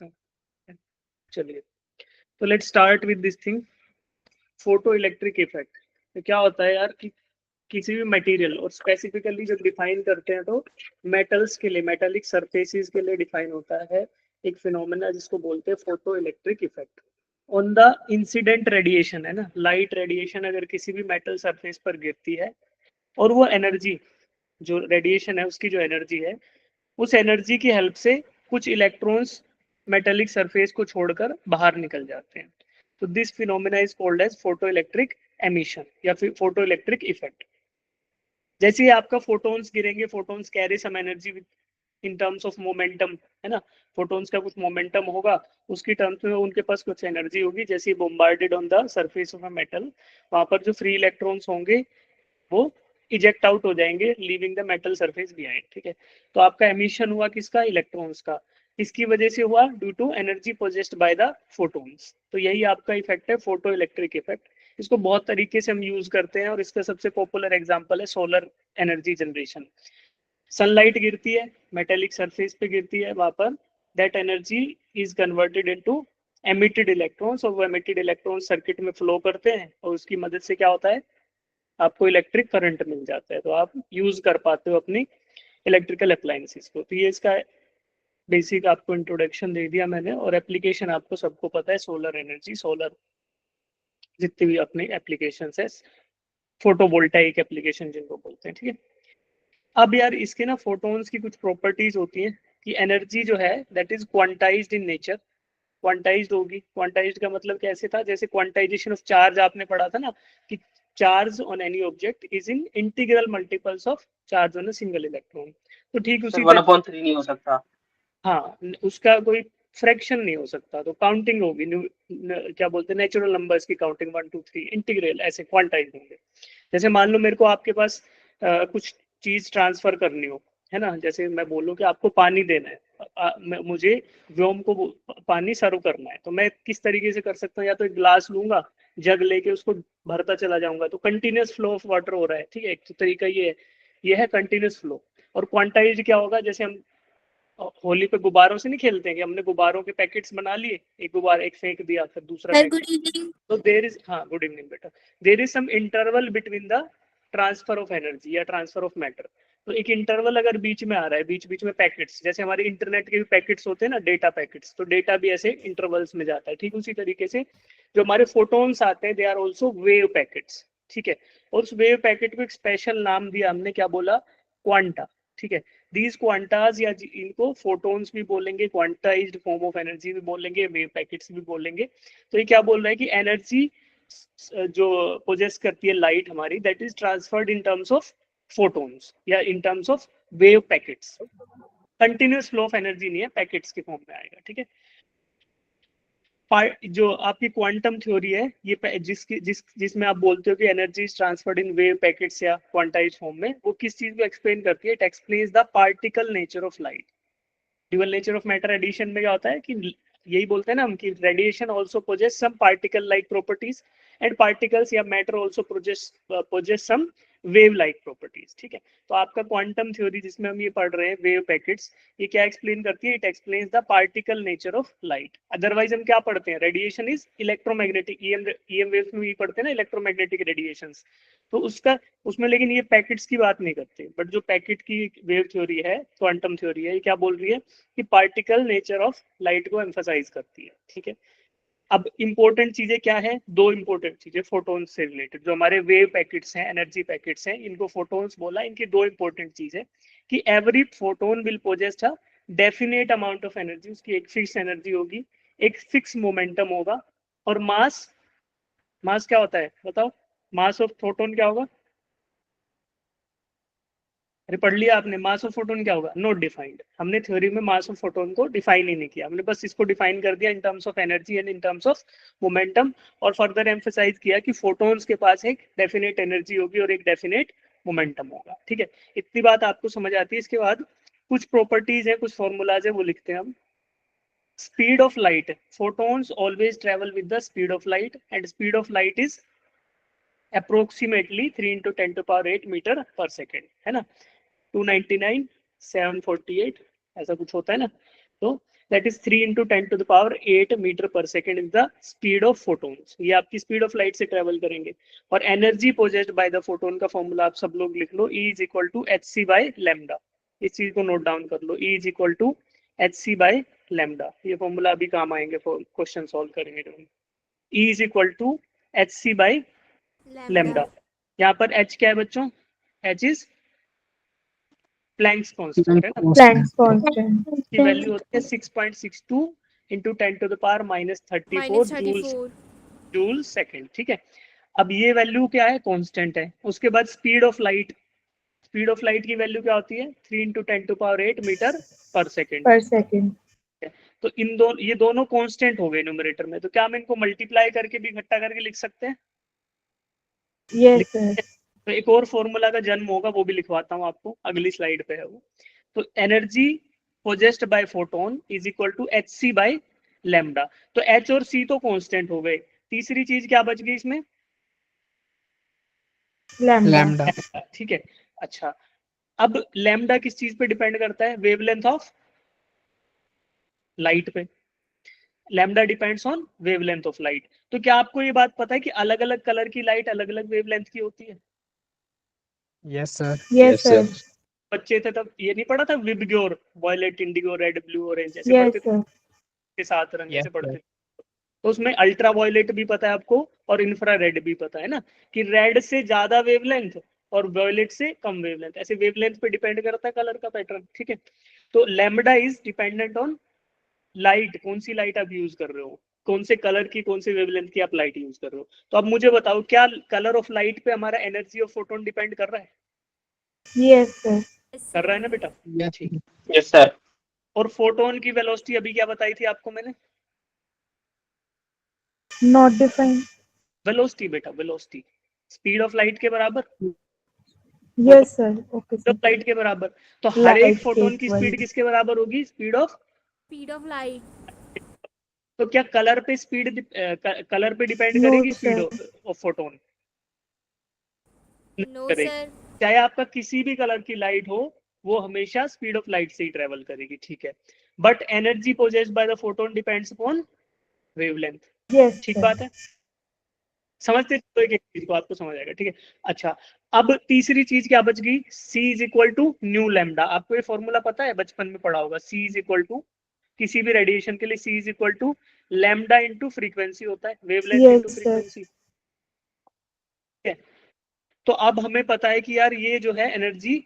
सकता हूँ। चलिए, तो let's start with this thing, photo electric effect. तो क्या होता है यार कि किसी भी मटेरियल, और स्पेसिफिकली जब डिफाइन करते हैं तो मेटल्स के लिए, मेटालिक सरफेसेस के लिए डिफाइन होता है एक फिनोमेना जिसको बोलते हैं photo electric effect on the incident radiation, है ना। लाइट रेडिएशन अगर किसी भी मेटल सरफेस पर गिरती है और वो एनर्जी, जो रेडिएशन है उसकी जो एनर्जी है, उस एनर्जी की हेल्प से कुछ इलेक्ट्रॉन्स मेटेलिक सरफेस को छोड़कर बाहर निकल जाते हैं। तो this phenomena is called as photo electric emission या फिर फोटो इलेक्ट्रिक इफेक्ट। जैसे ही आपका फोटोन्स गिरेंगे, photons carry some energy in terms of momentum, है ना। फोटोन्स का कुछ मोमेंटम होगा, उसकी टर्म्स में उनके पास कुछ एनर्जी होगी। जैसे bombarded on the surface of a metal, वहां पर जो फ्री इलेक्ट्रॉन्स होंगे वो इजेक्ट आउट हो जाएंगे, leaving the metal surface behind, ठीक है। तो आपका एमिशन हुआ किसका? इलेक्ट्रॉन्स का। इसकी वजह से हुआ due to energy possessed by the photons. तो यही आपका इफेक्ट है, फोटो इलेक्ट्रिक इफेक्ट। इसको बहुत तरीके से हम यूज करते हैं और इसका सबसे पॉपुलर एग्जांपल है सोलर एनर्जी जनरेशन। सनलाइट गिरती है, मेटेलिक सरफेस पे गिरती है, वहां पर that energy is converted into emitted electrons, और वो एमिटेड इलेक्ट्रॉन्स सर्किट में फ्लो करते हैं और उसकी मदद से क्या होता है, आपको इलेक्ट्रिक करंट मिल जाता है। तो आप यूज कर पाते हो अपनी इलेक्ट्रिकल अप्लायंसेस को। तो ये इसका बेसिक आपको इंट्रोडक्शन दे दिया मैंने, और एप्लीकेशन आपको सबको पता है, सोलर एनर्जी, सोलर जितनी भी अपनी एप्लीकेशन है, फोटोवोल्टाइक एप्लीकेशन जिनको बोलते हैं, ठीक है। अब यार इसके ना फोटोन्स की कुछ प्रॉपर्टीज होती हैं कि एनर्जी जो है that is quantized in nature. Quantized होगी, क्वांटाइज्ड का मतलब कैसे था, जैसे क्वांटाइजेशन ऑफ चार्ज आपने पढ़ा था ना, कि charge on any object is in integral multiples of charge on a single electron. तो ठीक सर उसी वन तरह, अपॉन थ्री नहीं हो सकता? हाँ, उसका कोई फ्रैक्शन नहीं हो सकता, तो काउंटिंग होगी, क्या बोलते हैं, नेचुरल नंबर्स की काउंटिंग, 1 2 3 इंटीग्रल ऐसे क्वांटाइज होंगे। जैसे मान लो मेरे को आपके पास कुछ चीज ट्रांसफर करनी हो, है ना। जैसे मैं बोलूँ कि आपको पानी देना है, मुझे व्योम को पानी सर्व करना है, तो मैं किस तरीके से कर सकता हूँ, या तो एक ग्लास लूंगा, जग लेके उसको भरता चला जाऊंगा, तो कंटिन्यूस फ्लो ऑफ वाटर हो रहा है, ठीक है। एक तो तरीका ये है कंटिन्यूस फ्लो। और क्वांटाइज क्या होगा, जैसे हम होली पे गुब्बारों से नहीं खेलते हैं कि हमने गुब्बारों के पैकेट्स बना लिए, एक गुब्बारा एक फेंक दिया, फिर दूसरा सर फेंक गुड दिया। इवनिंग। तो देर इज, हाँ गुड इवनिंग बेटा, there is some interval between the transfer of energy या ट्रांसफर ऑफ मैटर। तो एक इंटरवल अगर बीच में आ रहा है, बीच बीच में पैकेट्स, जैसे हमारे इंटरनेट के भी पैकेट्स होते हैं ना, डेटा पैकेट्स, तो डेटा भी ऐसे इंटरवल्स में जाता है। ठीक उसी तरीके से जो हमारे फोटोन्स आते हैं, they are also wave packets, ठीक है। और उस वेव पैकेट को एक स्पेशल नाम दिया हमने, क्या बोला, क्वांटा, ठीक है। दीज क्वांटाज या इनको फोटोन्स भी बोलेंगे, क्वांटाइज्ड फॉर्म ऑफ एनर्जी भी बोलेंगे, वेव पैकेट्स भी बोलेंगे। तो ये क्या बोल रहा है कि एनर्जी जो पोजेस करती है लाइट हमारी, that is transferred in terms of photons या in terms of wave packets. Continuous flow of energy नहीं है, पैकेट्स के फॉर्म में आएगा, ठीक है। जो आपकी क्वांटम थ्योरी है, ये जिसमें आप बोलते हो कि energy is transferred in wave packets या क्वांटाइज फॉर्म में, वो किस चीज को एक्सप्लेन करती है? It explains the particle nature of light. Dual nature of matter एडिशन में क्या होता है कि यही बोलते हैं ना हम कि radiation also possess some particle like properties, and particles या matter also possess some wave like properties, ठीक है। तो आपका क्वांटम थ्योरी जिसमें हम ये पढ़ रहे हैं, वेव पैकेट्स, ये क्या एक्सप्लेन करती है? It explains the particle nature of light. Otherwise हम क्या पढ़ते हैं? Radiation is electromagnetic, EM waves में भी पढ़ते हैं ना, इलेक्ट्रोमैग्नेटिक रेडिएशंस। तो उसका उसमें लेकिन ये पैकेट्स की बात नहीं करते, बट जो पैकेट की वेव थ्योरी है, क्वांटम थ्योरी है, ये क्या बोल रही है कि पार्टिकल नेचर ऑफ लाइट को एम्फसाइज करती है, ठीक है। अब इंपॉर्टेंट चीजें क्या है? दो इंपॉर्टेंट चीजें फोटोन से रिलेटेड, जो हमारे वेव पैकेट्स हैं, एनर्जी पैकेट्स हैं, इनको फोटोन्स बोला। इनकी दो इंपॉर्टेंट चीज है कि every photon will possess a definite amount of energy, उसकी एक फिक्स एनर्जी होगी, एक फिक्स मोमेंटम होगा, और मास, मास क्या होता है बताओ? मास ऑफ फोटोन क्या होगा? अरे पढ़ लिया आपने, मास ऑफ फोटोन क्या होगा? Not defined. हमने थ्योरी में मास ऑफ फोटोन को डिफाइन ही नहीं किया, हमने बस इसको डिफाइन कर दिया इन terms of energy and in terms of momentum, और फर्दर एम्फेसाइज किया कि फोटोन्स के पास एक डेफिनेट एनर्जी होगी और एक डेफिनेट मोमेंटम होगा, ठीक है। इतनी बात आपको समझ आती है। इसके बाद कुछ प्रॉपर्टीज है, कुछ फॉर्मूलाज है, वो लिखते हैं हम। Speed of light, photons always travel with the speed of light, and speed of light is approximately 3 × 10⁸ metre पर सेकेंड, है ना। 299, 748 ऐसा कुछ होता है ना। तो that is 3 into 10 to the power 8 metre पर second is the speed of photons. ये आपकी स्पीड ऑफ लाइट से ट्रेवल करेंगे। और energy possessed by the photon का फॉर्मूला आप सब लोग लिख लो, E is equal to H C by lambda. इस चीज को नोट डाउन कर लो, E is equal to H C by lambda. ये फॉर्मूला अभी काम आएंगे क्वेश्चन सॉल्व करेंगे जब। E is equal to H C by lambda. यहाँ पर H क्या है बच्चों? H इज प्लैंक्स कांस्टेंट है ना, प्लैंक्स कांस्टेंट की वैल्यू होती है 6.62 into 10 to the power minus 34 joule second. ठीक है, अब ये वैल्यू क्या है? कांस्टेंट है। उसके बाद speed of light, speed of light की वैल्यू क्या होती है? 3 into 10 to power 8 मीटर पर सेकेंड। तो इन दोनों, ये दोनों कांस्टेंट हो गए न्यूमरेटर में, तो क्या हम इनको मल्टीप्लाई करके भी इकट्ठा करके लिख सकते हैं? Yes sir. तो एक और फॉर्मूला का जन्म होगा, वो भी लिखवाता हूँ आपको, अगली स्लाइड पे है वो। तो energy possessed by photon is equal to H C by lambda. तो एच और सी तो कांस्टेंट हो गए, तीसरी चीज क्या बच गई इसमें? लैम्डा। ठीक है, अच्छा अब लैम्डा किस चीज पे डिपेंड करता है? वेवलेंथ ऑफ लाइट पे। Lambda depends on wavelength of light. तो क्या आपको ये बात पता है कि अलग अलग कलर की लाइट अलग अलग वेवलेंथ की होती है? Yes sir. Yes sir. बच्चे थे तब ये नहीं पढ़ा था? VIBGYOR, violet, indigo, red, blue, orange, ऐसे यस पढ़ते थे सर। के साथ रंग Yes, ऐसे पढ़ते sir. थे। तो उसमें अल्ट्रा वॉयलेट भी पता है आपको और इंफ्रारेड भी पता है ना, कि रेड से ज्यादा वेवलेंथ और वॉयलेट से कम वेवलेंथ, ऐसे वेवलेंथ पे डिपेंड करता है कलर का पैटर्न। ठीक है, तो lambda is dependent on light, कौन सी लाइट आप यूज कर रहे हो, कौन से कलर की, कौन से वेवलेंथ की आप लाइट यूज कर रहे हो। तो अब मुझे बताओ, क्या कलर ऑफ लाइट पे हमारा एनर्जी ऑफ फोटोन डिपेंड कर रहा है? Yes sir. कर रहा है ना बेटा? Yes. ठीक, यस सर। और फोटोन की वेलोसिटी अभी क्या बताई थी आपको मैंने? Not defined. वेलोसिटी बेटा, वेलोसिटी स्पीड ऑफ लाइट के बराबर, yes sir. Okay speed of sir. Light के बराबर। तो हर एक लाइट के फोटोन की इक्वल। स्पीड किसके बराबर होगी? Speed of light. तो क्या कलर पे स्पीड, कलर पे डिपेंड नो करेगी speed sir. Of photon? No करेगी। सर। चाहे आपका किसी भी कलर की लाइट हो, वो हमेशा स्पीड ऑफ लाइट से ही ट्रेवल करेगी। ठीक है, but energy possessed by the photon depends upon wavelength. Yes ठीक सर। बात है, समझते तो एक एक चीज को आपको समझ आएगा। ठीक है, अच्छा अब तीसरी चीज क्या बच गई? C is equal to nu lambda. आपको ये फॉर्मूला पता है, बचपन में पढ़ा होगा। C इज इक्वल टू, किसी भी रेडिएशन के लिए C is equal to lambda into frequency होता है, wavelength into yes sir. Frequency. ठीक है, तो अब हमें पता है कि यार ये जो है एनर्जी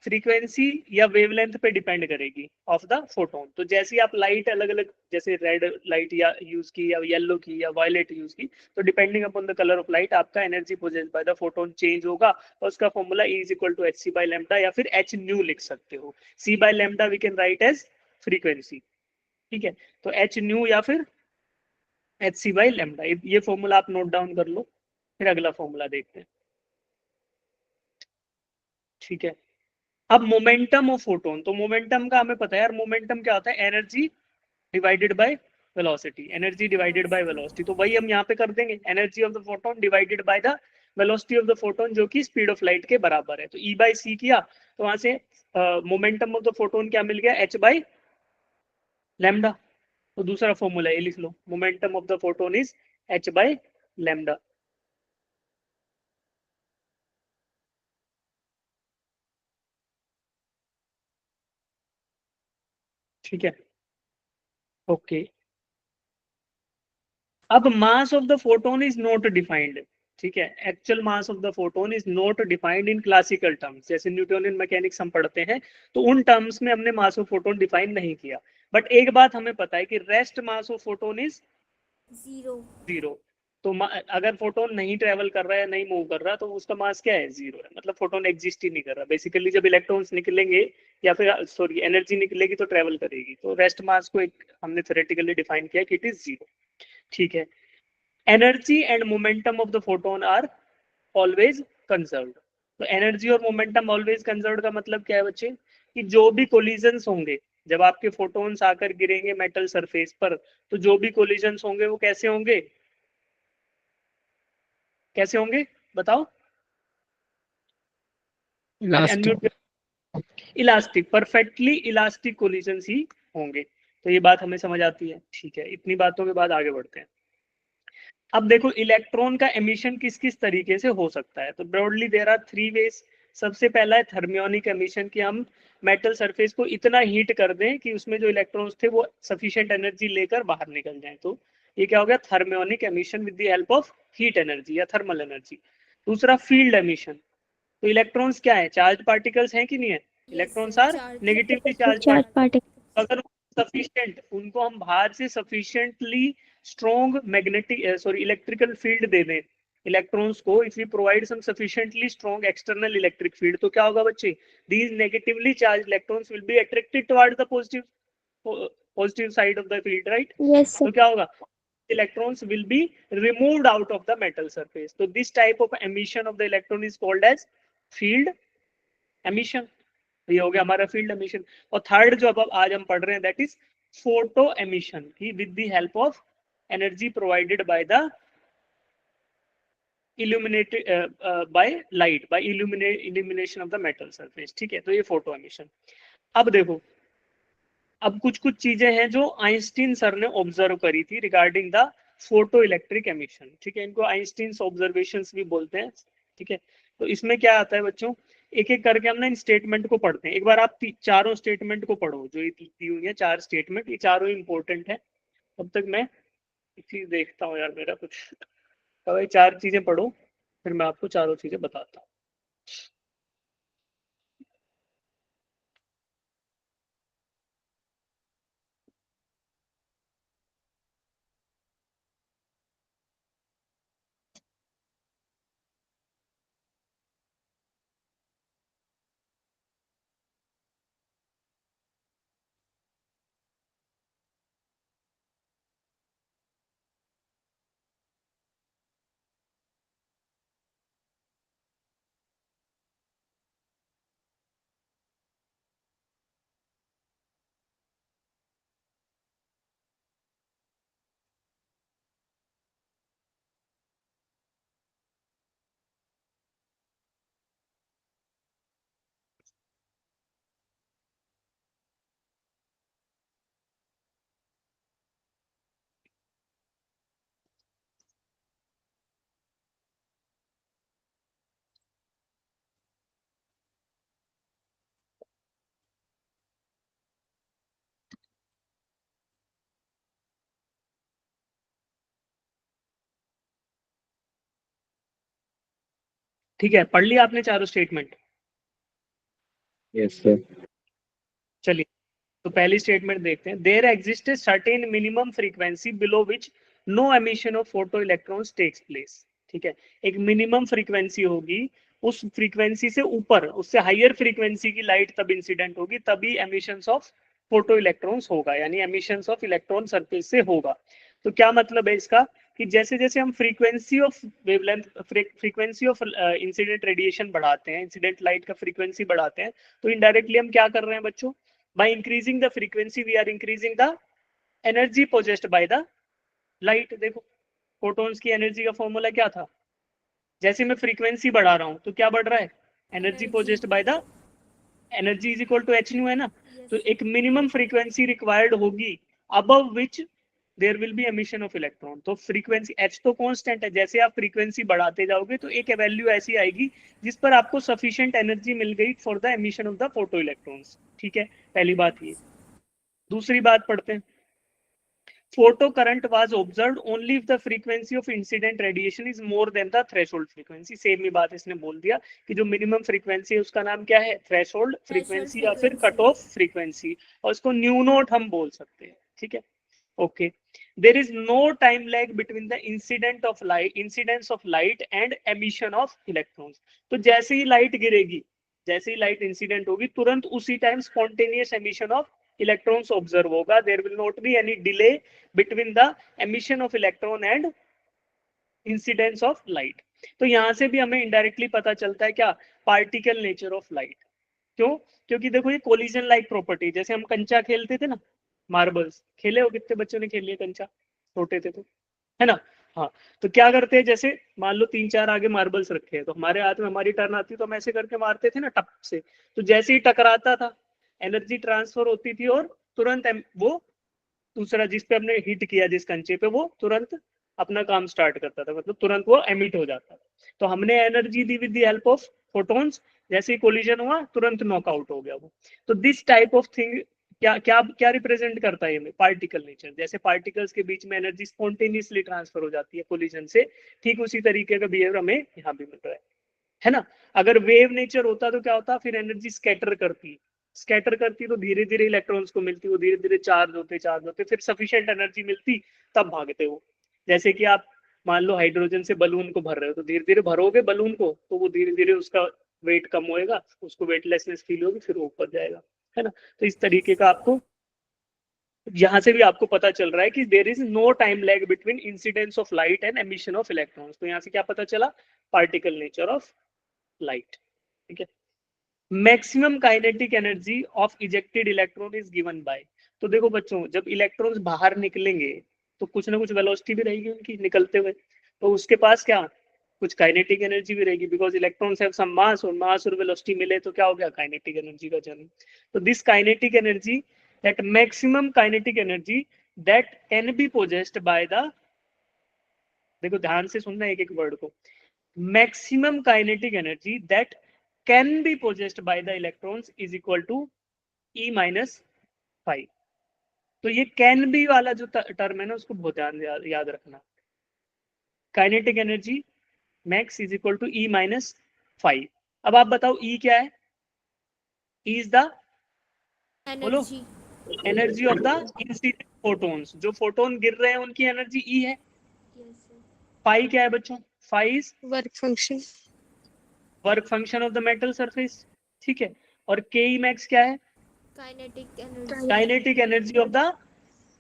फ्रीक्वेंसी या वेवलेंथ पे डिपेंड करेगी ऑफ द फोटोन। तो जैसे ही आप लाइट अलग अलग, जैसे रेड लाइट या यूज की या येलो की या वायलेट यूज की, तो depending upon the colour of light आपका energy possessed by the photon change होगा। और उसका formula E is equal to H C by lambda, या फिर एच न्यू लिख सकते हो। C by lambda we can write as frequency. ठीक है, तो एच न्यू या फिर एच सी बाय लैम्डा, ये फॉर्मूला आप नोट डाउन कर लो, फिर अगला फॉर्मूला देखते हैं। ठीक है, अब मोमेंटम ऑफ फोटोन, तो मोमेंटम का हमें पता है यार, मोमेंटम क्या होता है? Energy divided by velocity, energy divided by velocity. तो वही हम यहाँ पे कर देंगे, energy of the photon divided by the velocity of the photon, जो कि स्पीड ऑफ लाइट के बराबर है। तो E बाय सी किया, तो वहां से मोमेंटम ऑफ द फोटोन क्या मिल गया? H by lambda. तो दूसरा फॉर्मूला ये लिख लो, momentum of the photon is H by lambda. ठीक है, ओके। अब mass of the photon is not defined. ठीक है, actual mass of the photon is not defined in classical terms, जैसे न्यूटोनियन मैकेनिक्स हम पढ़ते हैं, तो उन टर्म्स में हमने मास ऑफ फोटोन डिफाइन नहीं किया। बट एक बात हमें पता है कि rest mass of photon is zero. तो अगर फोटोन नहीं ट्रेवल कर रहा है, नहीं मूव कर रहा, तो उसका मास क्या है? जीरो है, मतलब फोटोन एग्जिस्ट ही नहीं कर रहा। बेसिकली जब इलेक्ट्रॉन्स निकलेंगे या फिर सॉरी एनर्जी निकलेगी तो ट्रेवल करेगी। तो रेस्ट मास को एक हमने थ्योरेटिकली डिफाइन किया कि इट इज जीरो। ठीक है, energy and momentum of the photon are always conserved. तो एनर्जी और मोमेंटम ऑलवेज कंजर्व्ड का मतलब क्या है बच्चे? कि जो भी कोलिजन्स होंगे, जब आपके फोटोन्स आकर गिरेंगे मेटल सरफेस पर, तो जो भी कोलिजन्स होंगे वो कैसे होंगे? कैसे होंगे बताओ? Elastic. Elastic, perfectly elastic collisions ही होंगे। तो ये बात हमें समझ आती है, ठीक है। इतनी बातों के बाद आगे बढ़ते हैं। अब देखो इलेक्ट्रॉन का एमिशन किस किस तरीके से हो सकता है। तो ब्रॉडली देयर आर 3 वेज। सबसे पहला है थर्मियोनिक एमिशन, कि हम मेटल सरफेस को इतना हीट कर दें कि उसमें जो इलेक्ट्रॉन्स थे वो सफिशिएंट एनर्जी लेकर बाहर निकल जाएं। तो ये क्या हो गया, thermionic emission with the help of heat energy या थर्मल एनर्जी। दूसरा फील्ड एमिशन। तो इलेक्ट्रॉन्स क्या है, चार्ज पार्टिकल्स हैं कि नहीं है, electrons are negatively charge particles. अगर सफिशिएंट उनको हम बाहर से sufficiently strong magnetic electrical field दे दें इलेक्ट्रॉन्स को, if we provide some sufficiently strong external electric field, तो क्या होगा बच्चे, these negatively charge electrons will be attracted toward the positive side of the field, right. तो क्या होगा, electrons will be removed out of the metal surface. So this type of emission of the electron is called as field emission. ये हो गया हमारा field emission। और third जो अब आज हम पढ़ रहे हैं that is photo emission, की with the help of energy provided by the illuminated by light, by illumination of the metal surface, ठीक है। तो ये photo emission। अब देखो, अब कुछ कुछ चीजें हैं जो आइंस्टीन सर ने ऑब्जर्व करी थी regarding the photo electric emission, ठीक है। इनको आइंस्टीन्स ऑब्जर्वेशंस भी बोलते हैं, ठीक है। तो इसमें क्या आता है बच्चों, एक एक करके हम ना इन स्टेटमेंट को पढ़ते हैं। एक बार आप चारों स्टेटमेंट को पढ़ो, जो ये दी हुई है 4 स्टेटमेंट, ये चारों इंपॉर्टेंट है। तब तक मैं एक चीज देखता हूँ यार, मेरा कुछ, तो ये 4 चीजें पढ़ो, फिर मैं आपको चारों चीजें बताता हूँ। ठीक है, पढ़ लिया आपने चारों स्टेटमेंट? Yes sir. चलिए, तो पहली स्टेटमेंट देखते हैं। There exist certain minimum frequency below which no emission of photo electrons takes place, ठीक है। एक मिनिमम फ्रीक्वेंसी होगी, उस फ्रीक्वेंसी से ऊपर, उससे हायर फ्रीक्वेंसी की लाइट तब इंसिडेंट होगी, तभी एमिशंस ऑफ फोटो इलेक्ट्रॉन्स होगा, यानी एमिशंस ऑफ इलेक्ट्रॉन सरफेस से होगा। तो क्या मतलब है इसका, कि जैसे जैसे हम frequency of wavelength, frequency of incident radiation बढ़ाते हैं, इंसिडेंट लाइट का फ्रीक्वेंसी बढ़ाते हैं, तो इनडायरेक्टली हम क्या कर रहे हैं बच्चों, by increasing the frequency we are increasing the energy possessed by the light। देखो फोटॉन्स की एनर्जी का फॉर्मूला क्या था, जैसे मैं फ्रीक्वेंसी बढ़ा रहा हूं तो क्या बढ़ रहा है, energy possessed by the, energy is equal to H nu, है ना। तो एक मिनिमम फ्रीक्वेंसी रिक्वायर्ड होगी above which there will be emission of electron. तो फ्रीक्वेंसी एच तो कांस्टेंट है, जैसे आप फ्रीक्वेंसी बढ़ाते जाओगे तो एक वैल्यू ऐसी आएगी जिस पर आपको सफिशिएंट एनर्जी मिल गई for the emission of the photo electrons, ठीक है। पहली बात ये। दूसरी बात पढ़ते हैं। Photo current was observed only if the frequency of incident radiation is more than the threshold frequency। Same ही बात इसने बोल दिया कि जो मिनिमम फ्रीक्वेंसी है उसका नाम क्या है, थ्रेशोल्ड फ्रीक्वेंसी या फिर कट ऑफ फ्रीक्वेंसी, और इसको न्यू नोट हम बोल सकते हैं, ठीक है। Okay, there is no time lag between the incidence of light and emission of electrons. तो जैसे ही लाइट गिरेगी, जैसे ही लाइट इंसिडेंट होगी, तुरंत उसी time spontaneous emission of electrons observe होगा। There will not be any delay between the emission of electron and incidence of light. तो यहां से भी हमें इनडायरेक्टली पता चलता है क्या, पार्टिकल नेचर ऑफ लाइट। क्यों, क्योंकि देखो ये कोलिजन लाइक प्रॉपर्टी, जैसे हम कंचा खेलते थे ना, मार्बल्स खेले हो, कितने बच्चों ने खेल लिया कंचा, छोटे थे तो, है ना। हाँ, तो क्या करते हैं, जैसे मान लो 3-4 आगे मार्बल्स रखे हैं, तो हमारे हाथ में हमारी टर्न आती है तो हम ऐसे करके मारते थे ना टप से, तो जैसे ही टकराता था एनर्जी ट्रांसफर होती थी और तुरंत वो दूसरा जिस पे हमने हिट किया जिस कंचे पे, वो तुरंत अपना काम स्टार्ट करता था, मतलब तुरंत वो एमिट हो जाता था। तो हमने energy the with the help of photons, जैसे ही कोलिजन हुआ तुरंत नॉकआउट हो गया वो। तो दिस टाइप ऑफ थिंग क्या क्या क्या रिप्रेजेंट करता है ये पार्टिकल नेचर। जैसे पार्टिकल्स के बीच में एनर्जी स्पॉन्टेनियसली ट्रांसफर हो जाती है कोलिजन से, ठीक उसी तरीके का बिहेवियर हमें यहाँ भी मिल रहा है ना। अगर वेव नेचर होता तो क्या होता, फिर एनर्जी स्कैटर करती तो धीरे धीरे इलेक्ट्रॉन्स को मिलती, वो धीरे धीरे चार्ज होते, फिर सफिशिएंट एनर्जी मिलती, तब भागते वो। जैसे कि आप मान लो हाइड्रोजन से बलून को भर रहे हो, तो धीरे धीरे भरोगे बलून को, तो वो धीरे धीरे उसका वेट कम होएगा, उसको वेटलेसनेस फील होगी, फिर वो ऊपर जाएगा, है ना। तो इस तरीके का आपको यहाँ से भी आपको पता चल रहा है कि there is no time lag between incidence of light and emission of electrons. तो यहाँ से क्या पता चला, पार्टिकल नेचर ऑफ लाइट, ठीक है। Maximum kinetic energy of ejected electron is given by. तो देखो बच्चों, जब इलेक्ट्रॉन्स बाहर निकलेंगे तो कुछ ना कुछ वेलोसिटी भी रहेगी उनकी निकलते हुए, तो उसके पास क्या कुछ काइनेटिक एनर्जी भी रहेगी, बिकॉज इलेक्ट्रॉन्स हैव सम मास, और मास और वेलोसिटी मिले तो क्या हो गया, काइनेटिक एनर्जी का जन्म। तो this kinetic energy, that maximum kinetic energy that can be possessed by the, देखो ध्यान से सुनना एक एक वर्ड को, maximum kinetic energy that can be possessed by the electrons is equal to E minus 5। तो ये can be वाला जो टर्म है ना, उसको बहुत ध्यान याद रखना। Kinetic energy max is equal to E minus 5। अब आप बताओ E क्या है? E इज द, बोलो, Energy. Energy of the incident photons. जो फोटोन गिर रहे हैं उनकी एनर्जी E है। Yes, sir. फाई क्या है बच्चों? Phi is work function work function of the metal surface, ठीक है। और के ई मैक्स क्या है? Kinetic energy. Kinetic energy of the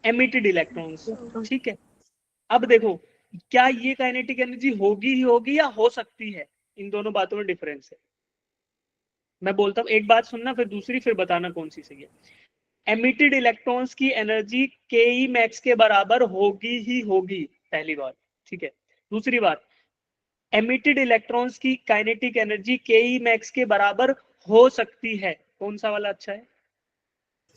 emitted electrons, ठीक है। अब देखो, क्या ये काइनेटिक एनर्जी होगी ही होगी या हो सकती है? इन दोनों बातों में डिफरेंस है। मैं बोलता हूँ, एक बात सुनना, फिर दूसरी, फिर बताना कौन सी सही है। एमिटेड इलेक्ट्रॉन्स की एनर्जी के ई मैक्स के बराबर होगी ही होगी, पहली बात, ठीक है। दूसरी बात, एमिटेड इलेक्ट्रॉन्स की काइनेटिक एनर्जी के ई मैक्स के बराबर हो सकती है। कौन सा वाला अच्छा है?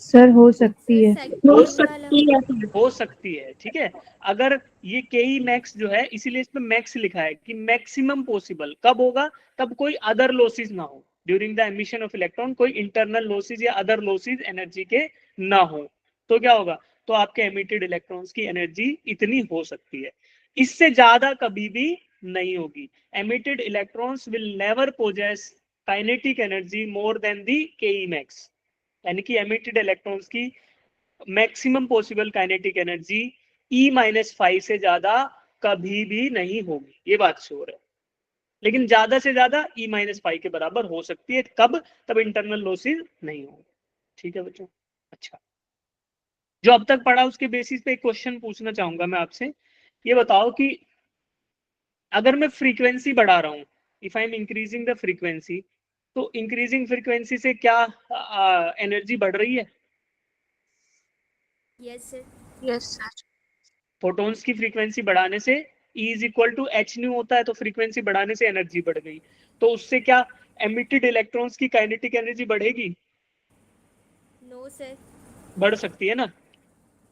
सर हो सकती है। हो सकती है, ठीक है। अगर ये के ई मैक्स जो है, इसीलिए इसमें मैक्स लिखा है कि मैक्सिमम पॉसिबल कब होगा, तब कोई अदर लॉसेस ना हो during the emission of electron, कोई इंटरनल लॉसेस या अदर लॉसेस एनर्जी के ना हो, तो क्या होगा, तो आपके एमिटेड इलेक्ट्रॉन्स की एनर्जी इतनी हो सकती है, इससे ज्यादा कभी भी नहीं होगी। Emitted electrons will never possess kinetic energy more than the K E max, यानी कि एमिटेड इलेक्ट्रॉन्स की maximum possible kinetic energy E-5 से ज्यादा कभी भी नहीं होगी, ये बात श्योर है। लेकिन ज्यादा से ज्यादा E-5 के बराबर हो सकती है, कब? तब इंटरनल लॉसेस नहीं होंगे, ठीक है बच्चों। अच्छा, जो अब तक पढ़ा उसके बेसिस पे एक क्वेश्चन पूछना चाहूंगा मैं आपसे। ये बताओ कि अगर मैं फ्रीक्वेंसी बढ़ा रहा हूँ, if I am increasing the frequency, तो इंक्रीजिंग फ्रीक्वेंसी से क्या एनर्जी बढ़ रही है? Yes, sir. Yes sir photons की फ्रीक्वेंसी बढ़ाने से E is equal to H nu होता है, तो फ्रीक्वेंसी बढ़ाने से एनर्जी बढ़ गई, तो उससे क्या एमिटेड इलेक्ट्रॉन्स की काइनेटिक एनर्जी बढ़ेगी? No, sir. बढ़ सकती है ना,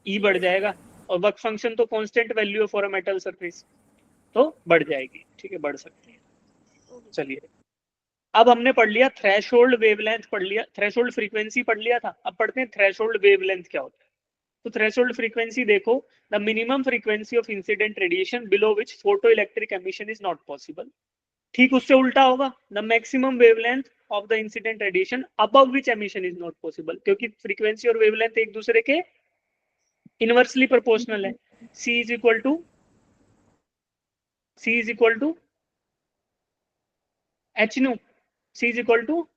E बढ़ जाएगा, और वर्क फंक्शन तो कांस्टेंट वैल्यू है फॉर अ मेटल सरफेस, तो बढ़ जाएगी, ठीक है, बढ़ सकती है। Okay. चलिए, अब हमने पढ़ लिया थ्रेशोल्ड वेवलेंथ, पढ़ लिया थ्रेशोल्ड फ्रीक्वेंसी, पढ़ लिया था। अब पढ़ते हैं थ्रेशोल्ड वेवलेंथ क्या होता है। तो थ्रेशोल्ड फ्रीक्वेंसी देखो, the minimum frequency of incident radiation below which photo electric emission is not possible. ठीक उससे उल्टा होगा, the maximum wavelength of the incident radiation above which emission is not possible, क्योंकि फ्रीक्वेंसी और वेवलेंथ एक दूसरे के इनवर्सली प्रोपोर्शनल है। C is equal to H nu, C is equal to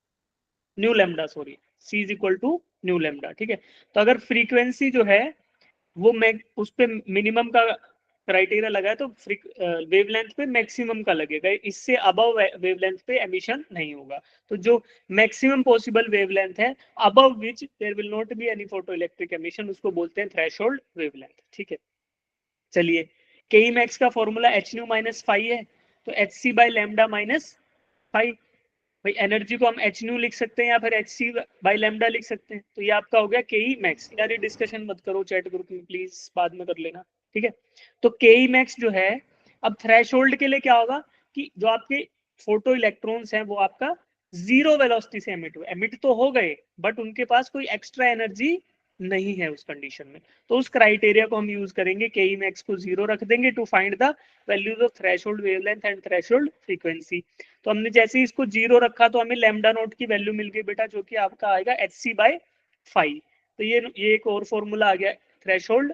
nu lambda, sorry, C is equal to nu lambda, ठीक है। तो अगर फ्रीक्वेंसी जो है वो मैं उस पे मिनिमम का क्राइटेरिया लगाए, तो वेवलेंथ पे मैक्सिमम का लगेगा, इससे अबव वेवलेंथ पे एमिशन नहीं होगा। तो जो मैक्सिमम पॉसिबल वेवलेंथ है above which there will not be any photo electric emission, उसको बोलते हैं थ्रेशोल्ड वेवलेंथ, ठीक है। चलिए, के मैक्स का formula H nu minus five है, तो H C by lambda minus five, भाई एनर्जी को हम एच न्यू लिख सकते हैं या फिर एच सी बाई लैम्डा लिख सकते हैं। तो ये आपका हो गया के ई मैक्स। यार ये डिस्कशन मत करो चैट ग्रुप में प्लीज, बाद में कर लेना, ठीक है। तो के ई मैक्स जो है, अब थ्रेशोल्ड के लिए क्या होगा कि जो आपके फोटो इलेक्ट्रॉन्स हैं वो आपका जीरो वेलोसिटी से एमिट तो हो गए, बट उनके पास कोई एक्स्ट्रा एनर्जी नहीं है उस कंडीशन में। तो उस क्राइटेरिया को हम यूज करेंगे, के ई मैक्स को जीरो रख देंगे to find the values of threshold wavelength and threshold frequency. तो हमने जैसे ही इसको जीरो रखा तो हमें लैम्डा नोट की वैल्यू मिल गई बेटा, जो कि आपका आएगा एच सी बाय 5। तो ये एक और फॉर्मूला आ गया थ्रेशोल्ड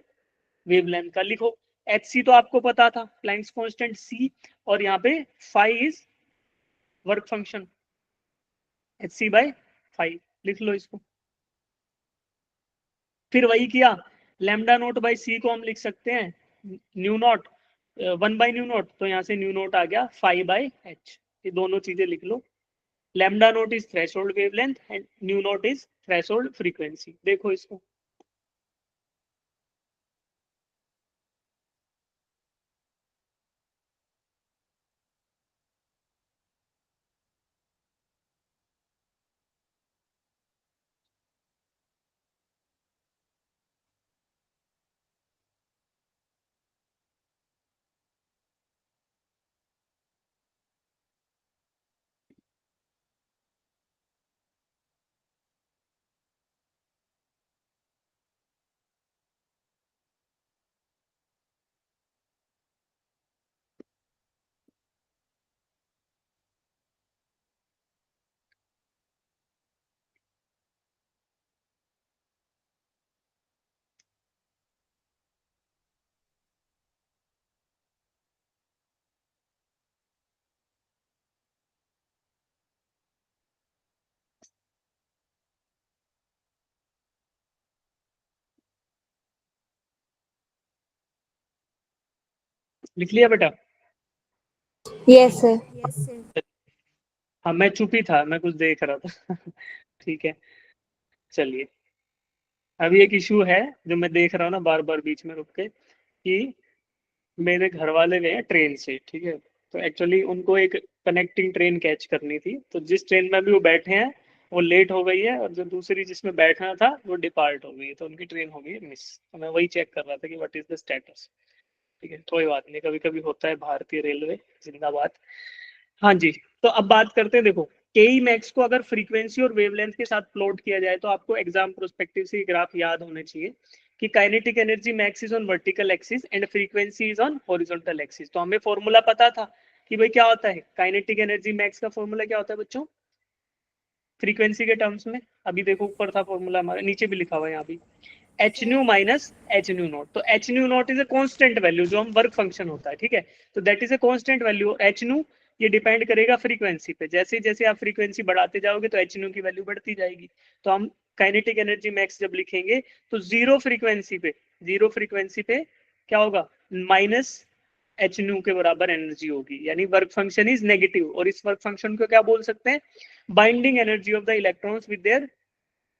वेवलेंथ का। लिखो एच सी तो आपको पता था, प्लैंक्स कांस्टेंट सी, और यहाँ पे 5 is work function, H C by 5 लिख लो इसको। फिर वही किया, लैम्डा नोट बाई सी को हम लिख सकते हैं न्यू नॉट 1/न्यू नॉट, तो यहाँ से न्यू नॉट आ गया 5/h। ये दोनों चीजें लिख लो। Lambda naught is threshold wavelength and nu naught is threshold frequency. देखो इसको, लिख लिया बेटा? Yes sir. Yes, sir. हाँ मैं चुप ही था, मैं कुछ देख रहा था ठीक है, चलिए। अभी एक इशू है जो मैं देख रहा हूँ ना बार बार बीच में रुक के, कि मेरे घर वाले गए हैं ट्रेन से, ठीक है। तो एक्चुअली उनको एक कनेक्टिंग ट्रेन कैच करनी थी, तो जिस ट्रेन में भी वो बैठे हैं वो लेट हो गई है, और जो दूसरी जिसमें बैठना था वो डिपार्ट हो गई है, तो उनकी ट्रेन हो गई है मिस। तो मैं वही चेक कर रहा था कि व्हाट इज द स्टेटस। ठीक है, कोई बात नहीं, कभी कभी होता है, भारतीय रेलवे जिंदाबाद। हाँ जी, तो अब बात करते हैं। देखो केई मैक्स को अगर फ्रीक्वेंसी और वेवलेंथ के साथ प्लॉट किया जाए तो आपको एग्जाम प्रोस्पेक्टिव से ग्राफ याद होने चाहिए कि kinetic energy max is on vertical axis and frequency is on horizontal axis. तो हमें फॉर्मूला पता था कि भाई क्या होता है काइनेटिक एनर्जी मैक्स का फॉर्मूला, क्या होता है बच्चों फ्रीक्वेंसी के टर्म्स में। अभी देखो ऊपर था फॉर्मूला, हमारे नीचे भी लिखा हुआ है यहाँ भी, H nu minus H nu naught. तो H nu naught is a constant value, जो हम वर्क फंक्शन होता है, ठीक है। तो that is a constant value. H nu ये डिपेंड करेगा फ्रीक्वेंसी पे, जैसे जैसे आप फ्रीक्वेंसी बढ़ाते जाओगे तो एच न्यू की वैल्यू बढ़ती जाएगी। तो हम काइनेटिक एनर्जी मैक्स जब लिखेंगे तो जीरो फ्रीक्वेंसी पे क्या होगा, माइनस एच न्यू के बराबर एनर्जी होगी, यानी वर्क फंक्शन इज नेगेटिव। और इस वर्क फंक्शन को क्या बोल सकते हैं, binding energy of the electrons with their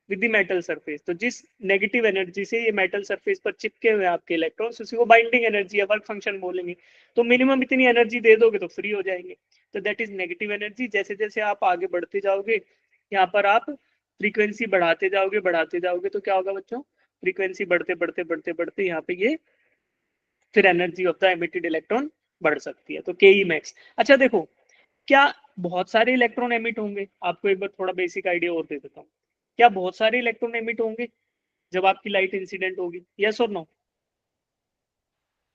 with the metal surface. तो जिस नेगेटिव एनर्जी से ये मेटल सरफेस पर चिपके हुए आपके इलेक्ट्रॉन्स, उसी को बाइंडिंग एनर्जी या वर्क फंक्शन बोलेंगे। तो मिनिमम इतनी एनर्जी दे दोगे तो फ्री हो जाएंगे, तो दैट इज नेगेटिव एनर्जी। जैसे जैसे आप आगे बढ़ते जाओगे, यहाँ पर आप फ्रीक्वेंसी बढ़ाते जाओगे तो क्या होगा बच्चों, फ्रीक्वेंसी बढ़ते बढ़ते बढ़ते बढ़ते यहाँ पे ये फिर energy of the emitted electron बढ़ सकती है। तो के ई मैक्स। अच्छा देखो, क्या बहुत सारे इलेक्ट्रॉन एमिट होंगे? आपको एक बार थोड़ा बेसिक आइडिया और दे देता हूँ। क्या बहुत सारे इलेक्ट्रॉन एमिट होंगे जब आपकी लाइट इंसिडेंट होगी, यस और नो?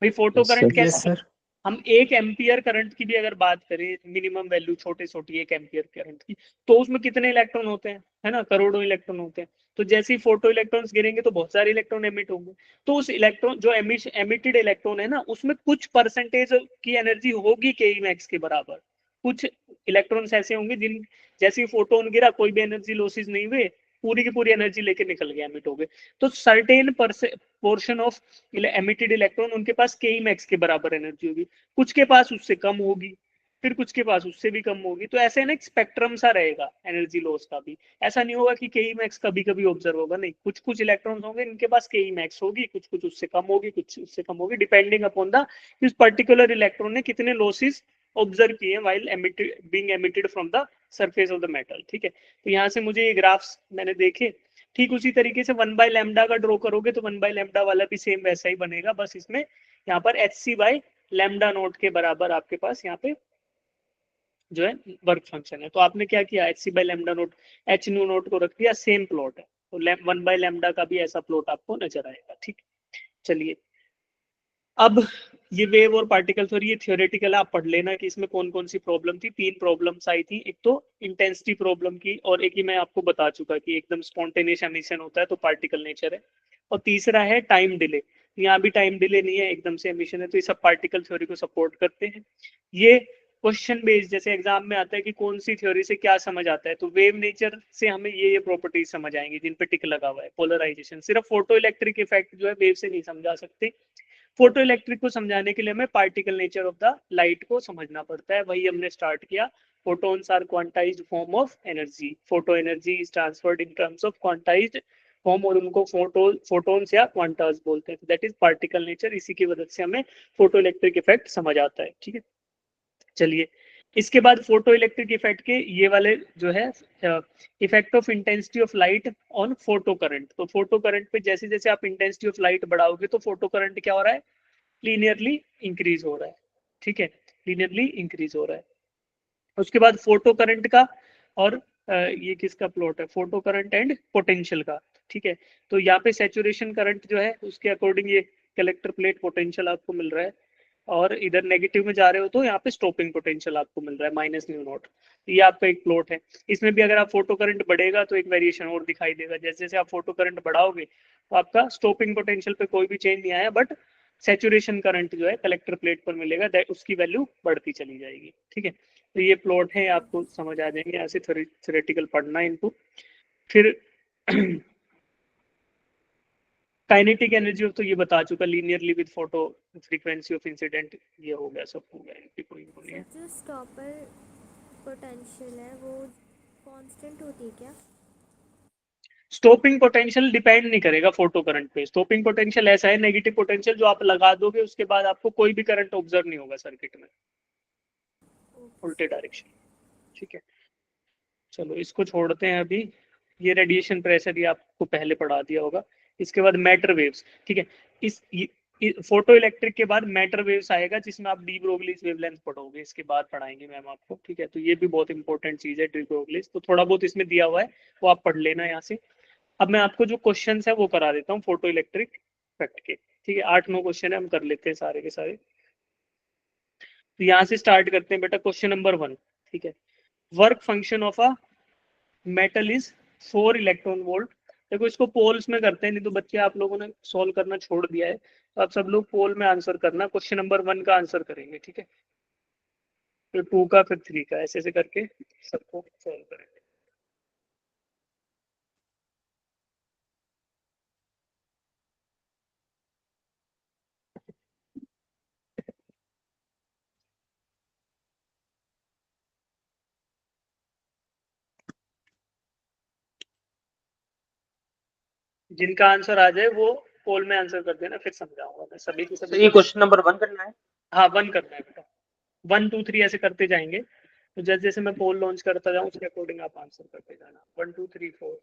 भाई फोटो यस करंट सर। कैसे, यस सर। हम 1 एम्पियर करंट की भी अगर बात करें, मिनिमम वैल्यू छोटे छोटी 1 एम्पियर करंट की, तो उसमें कितने इलेक्ट्रॉन होते हैं, है ना, करोड़ों इलेक्ट्रॉन होते हैं। तो जैसे ही फोटो इलेक्ट्रॉन्स गिरेंगे तो बहुत सारे इलेक्ट्रॉन एमिट होंगे। तो उस इलेक्ट्रॉन जो एमिटेड इलेक्ट्रॉन है ना, उसमें कुछ परसेंटेज की एनर्जी होगी के मैक्स के बराबर। कुछ इलेक्ट्रॉन्स ऐसे होंगे जिन, जैसे ही फोटोन गिरा कोई भी एनर्जी लॉसेज नहीं हुए, पूरी की पूरी एनर्जी लेके निकल गया, एमिट हो गए। तो certain portion of emitted electron उनके पास के मैक्स के बराबर एनर्जी होगी, कुछ के पास उससे कम होगी, फिर कुछ के पास उससे भी कम होगी। तो ऐसे ना एक स्पेक्ट्रम सा रहेगा एनर्जी लॉस का भी। ऐसा नहीं होगा कि के मैक्स कभी कभी ऑब्जर्व होगा, नहीं, कुछ कुछ इलेक्ट्रॉन्स होंगे इनके पास के मैक्स होगी, कुछ कुछ उससे कम होगी, कुछ उससे कम होगी, डिपेंडिंग अपॉन द इस पर्टिकुलर इलेक्ट्रॉन ने कितने लॉसेस ऑब्जर्व किए while being emitted from the surface of the metal. ठीक है, तो यहाँ से मुझे ये ग्राफ्स मैंने देखे, ठीक उसी तरीके से 1 बाय लैम्डा का ड्रॉ करोगे तो 1 बाय लैम्डा वाला भी सेम वैसा ही बनेगा, बस इसमें यहाँ पर H C by lambda naught के बराबर आपके पास यहाँ पे जो है वर्क फंक्शन है। तो आपने क्या किया, H C by lambda naught H nu naught को रख दिया, सेम प्लॉट है, तो 1 बाय लैम्डा का भी ऐसा प्लॉट आपको नजर आएगा। ठीक, चलिए अब ये वेव और पार्टिकल थ्योरी ये थियोरेटिकल आप पढ़ लेना कि इसमें कौन कौन सी प्रॉब्लम थी। 3 प्रॉब्लम्स आई थी, एक तो इंटेंसिटी प्रॉब्लम की, और एक ही मैं आपको बता चुका कि एकदम स्पॉन्टेनियस एमिशन होता है तो पार्टिकल नेचर है, और तीसरा है टाइम डिले। यहाँ भी टाइम डिले नहीं है, एकदम से एमिशन है, तो ये सब पार्टिकल थ्योरी को सपोर्ट करते हैं। ये क्वेश्चन बेस्ड, जैसे एग्जाम में आता है कि कौन सी थ्योरी से क्या समझ आता है, तो वेव नेचर से हमें ये प्रॉपर्टीज समझ आएंगी जिन पे टिक लगा हुआ है। पोलराइजेशन, सिर्फ फोटो इलेक्ट्रिक इफेक्ट जो है वेव से नहीं समझा सकते, फोटो इलेक्ट्रिक को समझाने के लिए हमें particle nature of the light को समझना पड़ता है, वही हमने स्टार्ट किया। photons are quantized form of energy, photo energy is transferred in terms of quantized form, और उनको फोटोन्स या क्वांटास बोलते हैं, दैट इज पार्टिकल नेचर। इसी की वजह से हमें फोटो इलेक्ट्रिक इफेक्ट समझ आता है। ठीक है, चलिए इसके बाद फोटो इलेक्ट्रिक इफेक्ट के ये वाले जो है effect of intensity of light on photo current. तो फोटो करंट पे जैसे जैसे आप इंटेंसिटी ऑफ लाइट बढ़ाओगे तो फोटो करंट क्या हो रहा है, लीनियरली इंक्रीज हो रहा है। ठीक है, लीनियरली इंक्रीज हो रहा है। उसके बाद फोटो करंट का, और ये किसका प्लॉट है, फोटो करंट एंड पोटेंशियल का। ठीक है, तो यहाँ पे सैचुरेशन करंट जो है उसके अकॉर्डिंग ये कलेक्टर प्लेट पोटेंशियल आपको मिल रहा है, और इधर नेगेटिव में जा रहे हो तो यहाँ पे स्टॉपिंग पोटेंशियल आपको मिल रहा है माइनस न्यू नॉट। ये आपका एक प्लॉट है। इसमें भी अगर आप फोटो करंट बढ़ेगा तो एक वेरिएशन और दिखाई देगा, जैसे जैसे आप फोटो करंट बढ़ाओगे तो आपका स्टॉपिंग पोटेंशियल पे कोई भी चेंज नहीं आया, बट सैचुरेशन करंट जो है कलेक्टर प्लेट पर मिलेगा, उसकी वैल्यू बढ़ती चली जाएगी। ठीक है, तो ये प्लॉट है, आपको समझ आ जाएंगे, ऐसे थ्योरेटिकल पढ़ना इनको। फिर काइनेटिक एनर्जी तो ये बता चुका, linearly with photo frequency of incident, ये हो गया, सब हो गया, इनकी कोई वो नहीं है। जो स्टॉपर पोटेंशियल है वो कांस्टेंट होती है क्या? स्टॉपिंग पोटेंशियल डिपेंड नहीं करेगा फोटो करंट पे। स्टॉपिंग पोटेंशियल ऐसा है नेगेटिव पोटेंशियल जो आप लगा दोगे उसके बाद आपको कोई भी करंट ऑब्जर्व नहीं होगा सर्किट में, उल्टे डायरेक्शन। ठीक है, चलो इसको छोड़ते हैं अभी। ये रेडिएशन प्रेशर ये आपको पहले पढ़ा दिया होगा। इसके बाद मैटर वेव्स। ठीक है, इस फोटो इलेक्ट्रिक के बाद मैटर वेव्स आएगा जिसमें आप डी ब्रोगलीज वेवलेंथ पढ़ोगे, इसके बाद पढ़ाएंगे मैम आपको। ठीक है, तो ये भी बहुत इंपॉर्टेंट चीज है डी ब्रोगलीज, तो थोड़ा बहुत इसमें दिया हुआ है वो आप पढ़ लेना यहाँ से। अब मैं आपको जो क्वेश्चन है वो करा देता हूँ फोटो इलेक्ट्रिक इफेक्ट के। ठीक है, 8-9 क्वेश्चन है, हम कर लेते हैं सारे के सारे। तो यहाँ से स्टार्ट करते हैं बेटा, क्वेश्चन नंबर 1। ठीक है, work function of a metal is 4 electron volt. देखो इसको पोल्स में करते हैं, नहीं तो बच्चे आप लोगों ने सॉल्व करना छोड़ दिया है, तो आप सब लोग पोल में आंसर करना। क्वेश्चन नंबर 1 का आंसर करेंगे, ठीक है, फिर 2 का, फिर 3 का, ऐसे ऐसे करके सबको सॉल्व करेंगे। जिनका आंसर आ जाए वो पोल में आंसर कर देना, फिर समझाऊंगा मैं सभी की सभी। ये क्वेश्चन नंबर 1 करना है। हाँ 1 करना है बेटा, 1 2 3 ऐसे करते जाएंगे, तो जैसे जैसे मैं पोल लॉन्च करता जाऊँ उसके अकॉर्डिंग आप आंसर करते जाना। 1 2 3 4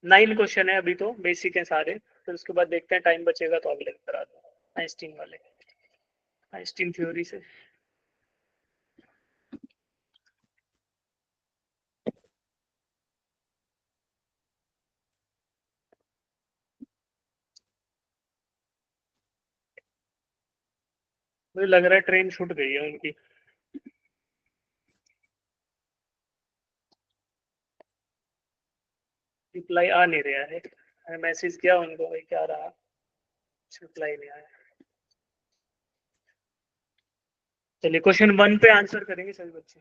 9 क्वेश्चन है अभी, तो बेसिक है सारे, फिर उसके बाद देखते हैं टाइम बचेगा तो अगले करा दूँ आइंस्टीन वाले, आइंस्टीन थ्योरी से। मुझे लग रहा है ट्रेन छूट गई है उनकी। रिप्लाई आ नहीं रहा है, मैंने मैसेज किया उनको, भाई क्या रहा, रिप्लाई नहीं आया। चलिए क्वेश्चन 1 पे आंसर करेंगे सभी बच्चे।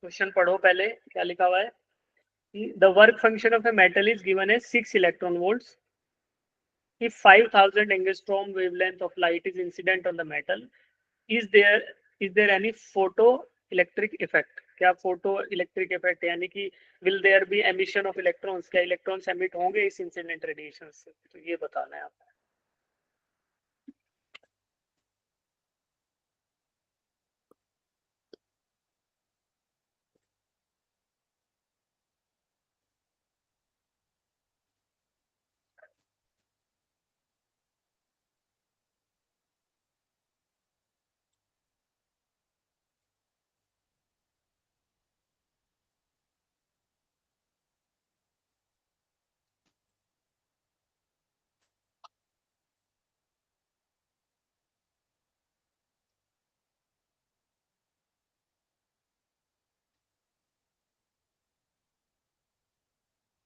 क्वेश्चन पढ़ो पहले, क्या लिखा हुआ है कि the work function of a metal is given as 6 electron volts if 5000 angstrom wavelength of light is incident on the metal, is there any photo electric effect? क्या फोटो इलेक्ट्रिक इफेक्ट, यानी कि will there be emission of electrons, क्या electrons emit होंगे इस incident radiation से, तो ये बताना है आपको।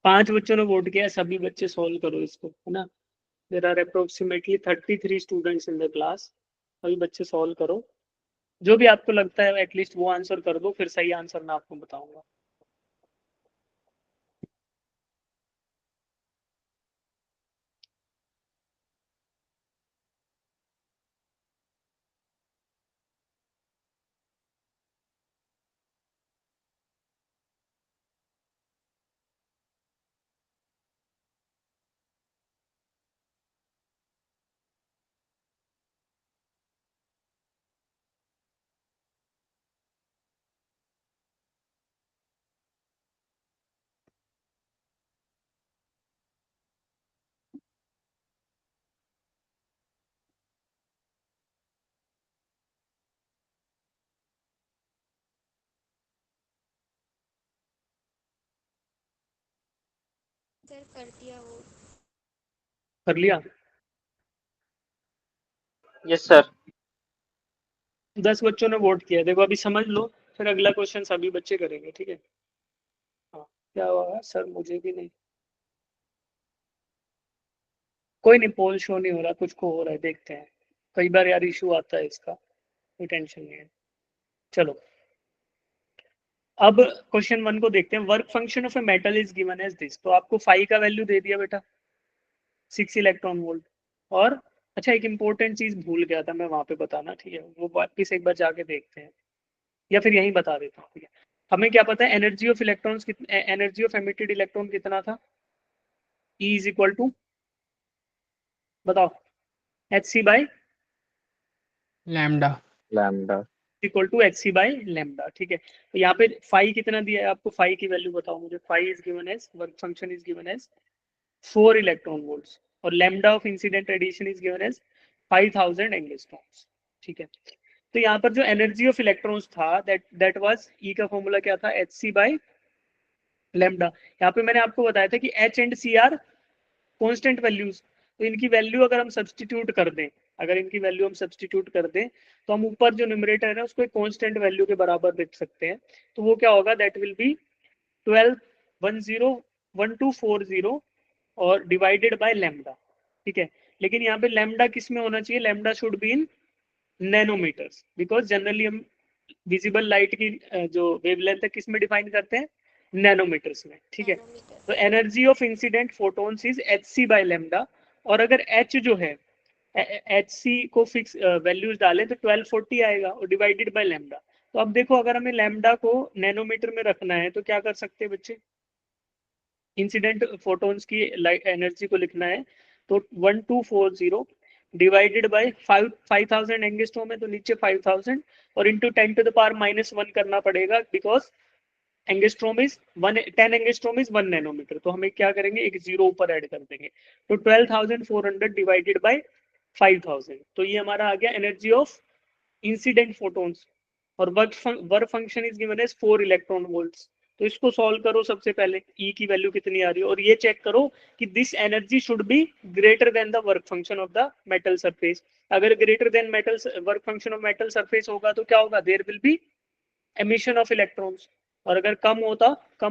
5 बच्चों ने वोट किया, सभी बच्चे सॉल्व करो इसको, है ना। There are approximately 33 students in the class. सभी बच्चे सॉल्व करो, जो भी आपको लगता है एटलीस्ट वो आंसर कर दो, फिर सही आंसर मैं आपको बताऊंगा। सर कर दिया वो। कर लिया? Yes sir. 10 बच्चों ने वोट किया, देखो अभी समझ लो, फिर अगला क्वेश्चन सभी बच्चे करेंगे, ठीक है। हाँ, क्या हुआ सर? मुझे भी नहीं, कोई नहीं, पोल शो नहीं हो रहा, कुछ को हो रहा है, देखते हैं। कई बार यार इशू आता है इसका, कोई टेंशन नहीं है। चलो अब क्वेश्चन 1 को देखते हैं। Work function of a metal is given as this. तो आपको फाई का वैल्यू दे दिया बेटा, 6 इलेक्ट्रॉन वोल्ट। और अच्छा, एक इंपॉर्टेंट चीज भूल गया था मैं वहां पे बताना, ठीक है, वो वापिस एक बार जाके देखते हैं, या फिर यहीं बता देता हूँ, ठीक है। हमें क्या पता है, energy of electrons, energy of emitted electron कितना था? E इज इक्वल टू, बताओ, H C by lambda. Lambda. Equal to H C by lambda, ठीक है। तो यहाँ पे फाई कितना दिया है आपको? फाई की वैल्यू बताओ मुझे। Phi is given as, work function is given as 4 electron volts, और lambda of incident radiation is given as 5000 angstroms, ठीक है। तो यहाँ पर जो एनर्जी ऑफ इलेक्ट्रॉन्स था, दैट वाज, ई का फॉर्मूला क्या था? H C by lambda. यहाँ पे मैंने आपको बताया था कि H and C are constant values, तो इनकी वैल्यू अगर हम सब्सटीट्यूट कर दें, अगर इनकी वैल्यू हम सब्सटीट्यूट कर दें, तो हम ऊपर जो न्यूमरेटर है ना उसको एक कांस्टेंट वैल्यू के बराबर लिख सकते हैं। तो वो क्या होगा? दैट विल बी 12 और डिवाइडेड बाय लेमडा, ठीक है। लेकिन यहाँ पे लेमडा किस में होना चाहिए? Lambda should be in nanometers, because generally हम विजिबल लाइट की जो वेवलेंथ है किस में डिफाइन करते हैं? नैनोमीटर्स में, ठीक है। नैनोमीटर। तो energy of incident photons is H C by lambda, और अगर एच जो है, एच सी को फिक्स वैल्यूज डालें तो 1240 आएगा, और डिवाइडेड बाय लेमडा। तो अब देखो, अगर हमें लेमडा को नैनोमीटर में रखना है तो क्या कर सकते हैं बच्चे? इंसिडेंट फोटोन्स की एनर्जी को लिखना है, तो 1240 डिवाइडेड बाय 5000 एंगस्ट्रॉम है, तो नीचे 5000 और इंटू 10⁻⁻1 करना पड़ेगा, because angstrom is 10 angstrom is 1 nanometer. तो हमें क्या करेंगे, एक जीरो ऊपर ऐड कर देंगे, तो 12400 डिवाइडेड बाय 5000, तो ये हमारा आ गया एनर्जी ऑफ इंसिडेंट फोटोन्स। और work function is given as 4 electron volts. तो इसको सॉल्व करो सबसे पहले, ई की वैल्यू कितनी आ रही है, और ये चेक करो कि this energy should be greater than the work function of the metal surface. अगर greater than metal work function of metal surface होगा तो क्या होगा? There will be emission of electrons. और अगर कम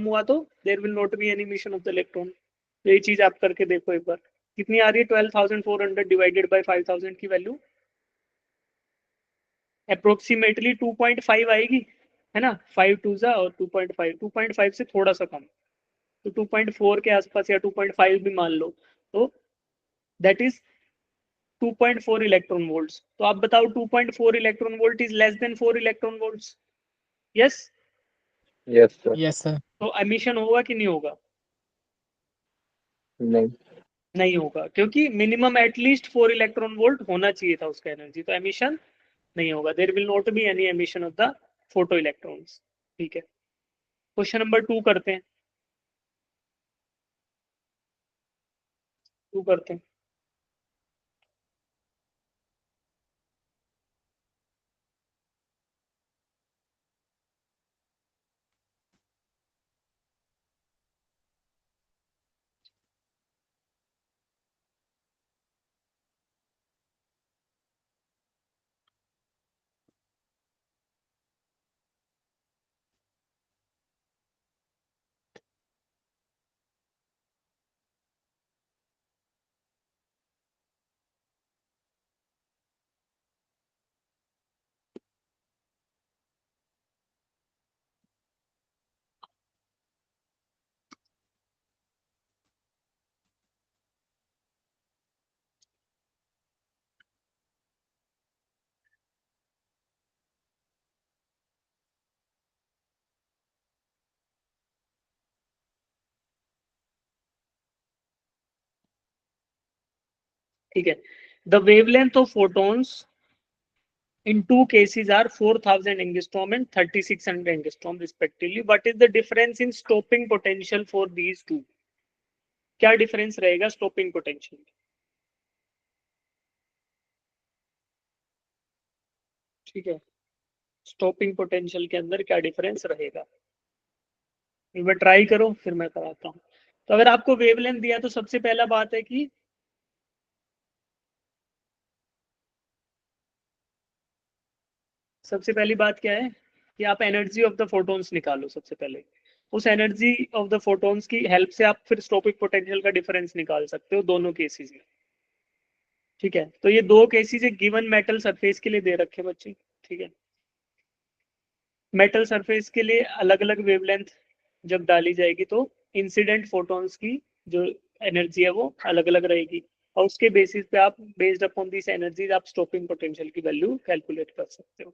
हुआ तो there will not be any emission of the electron. तो ये चीज आप करके देखो एक बार, कितनी आ रही है? 12400 डिवाइडेड बाय 5000 की वैल्यू अप्रोक्सीमेटली 2.5 आएगी, है ना। 5 टू जा और 2.5, 2.5 से थोड़ा सा कम, तो 2.4 के आसपास या 2.5 भी मान लो, तो दैट इज 2.4 इलेक्ट्रॉन वोल्ट्स। तो आप बताओ, 2.4 electron volt is less than 4 electron volts? Yes. Yes sir. Yes sir. तो एमिशन होगा कि नहीं होगा? नहीं। नहीं होगा, क्योंकि मिनिमम एटलीस्ट 4 इलेक्ट्रॉन वोल्ट होना चाहिए था उसका एनर्जी, तो एमिशन नहीं होगा। There will not be any emission of the photo electrons, ठीक है। क्वेश्चन नंबर 2 करते हैं, 2 करते हैं। ठीक है. The wavelength of photons in two cases are 4000 angstrom and 3600 angstrom respectively. What is the difference in stopping potential for these two? क्या difference रहेगा स्टॉपिंग पोटेंशियल? ठीक है, स्टॉपिंग पोटेंशियल के अंदर क्या डिफरेंस रहेगा? एक बार ट्राई करो, फिर मैं कराता हूँ. तो अगर आपको वेवलेंथ दिया तो सबसे पहला बात है कि सबसे पहली बात क्या है कि आप एनर्जी ऑफ द फोटोन्स निकालो. सबसे पहले उस एनर्जी ऑफ द फोटोन्स की हेल्प से आप फिर स्टॉपिंग पोटेंशियल का डिफरेंस निकाल सकते हो दोनों केसेस में. ठीक है, तो ये दो केसेस एक गिवन मेटल सरफेस के लिए दे रखे बच्चे. ठीक है, मेटल सरफेस के लिए अलग अलग वेवलेंथ जब डाली जाएगी तो इंसिडेंट फोटॉन्स की जो एनर्जी है वो अलग अलग रहेगी और उसके बेसिस पे आप बेस्ड अपॉन दिस एनर्जीज आप स्टॉपिंग पोटेंशियल की वैल्यू कैलकुलेट कर सकते हो.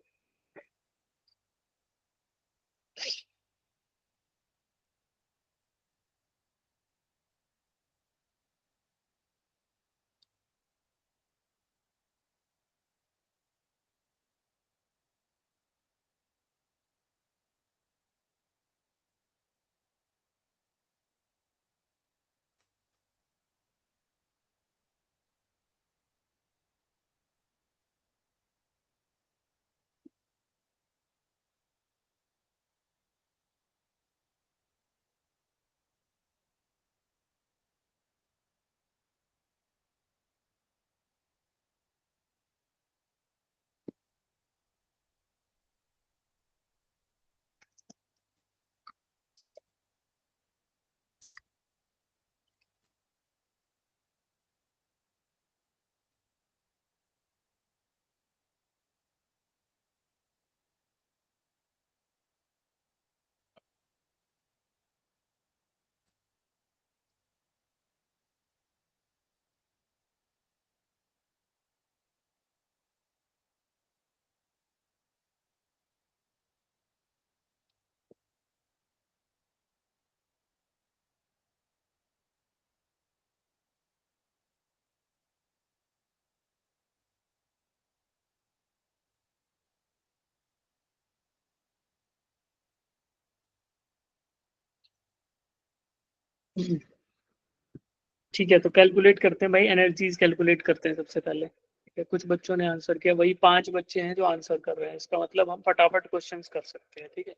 ठीक है, तो कैलकुलेट करते हैं भाई, एनर्जीज कैलकुलेट करते हैं सबसे पहले. ठीक है, कुछ बच्चों ने आंसर किया, वही 5 बच्चे हैं जो आंसर कर रहे हैं, इसका मतलब हम फटाफट क्वेश्चंस कर सकते हैं. ठीक है,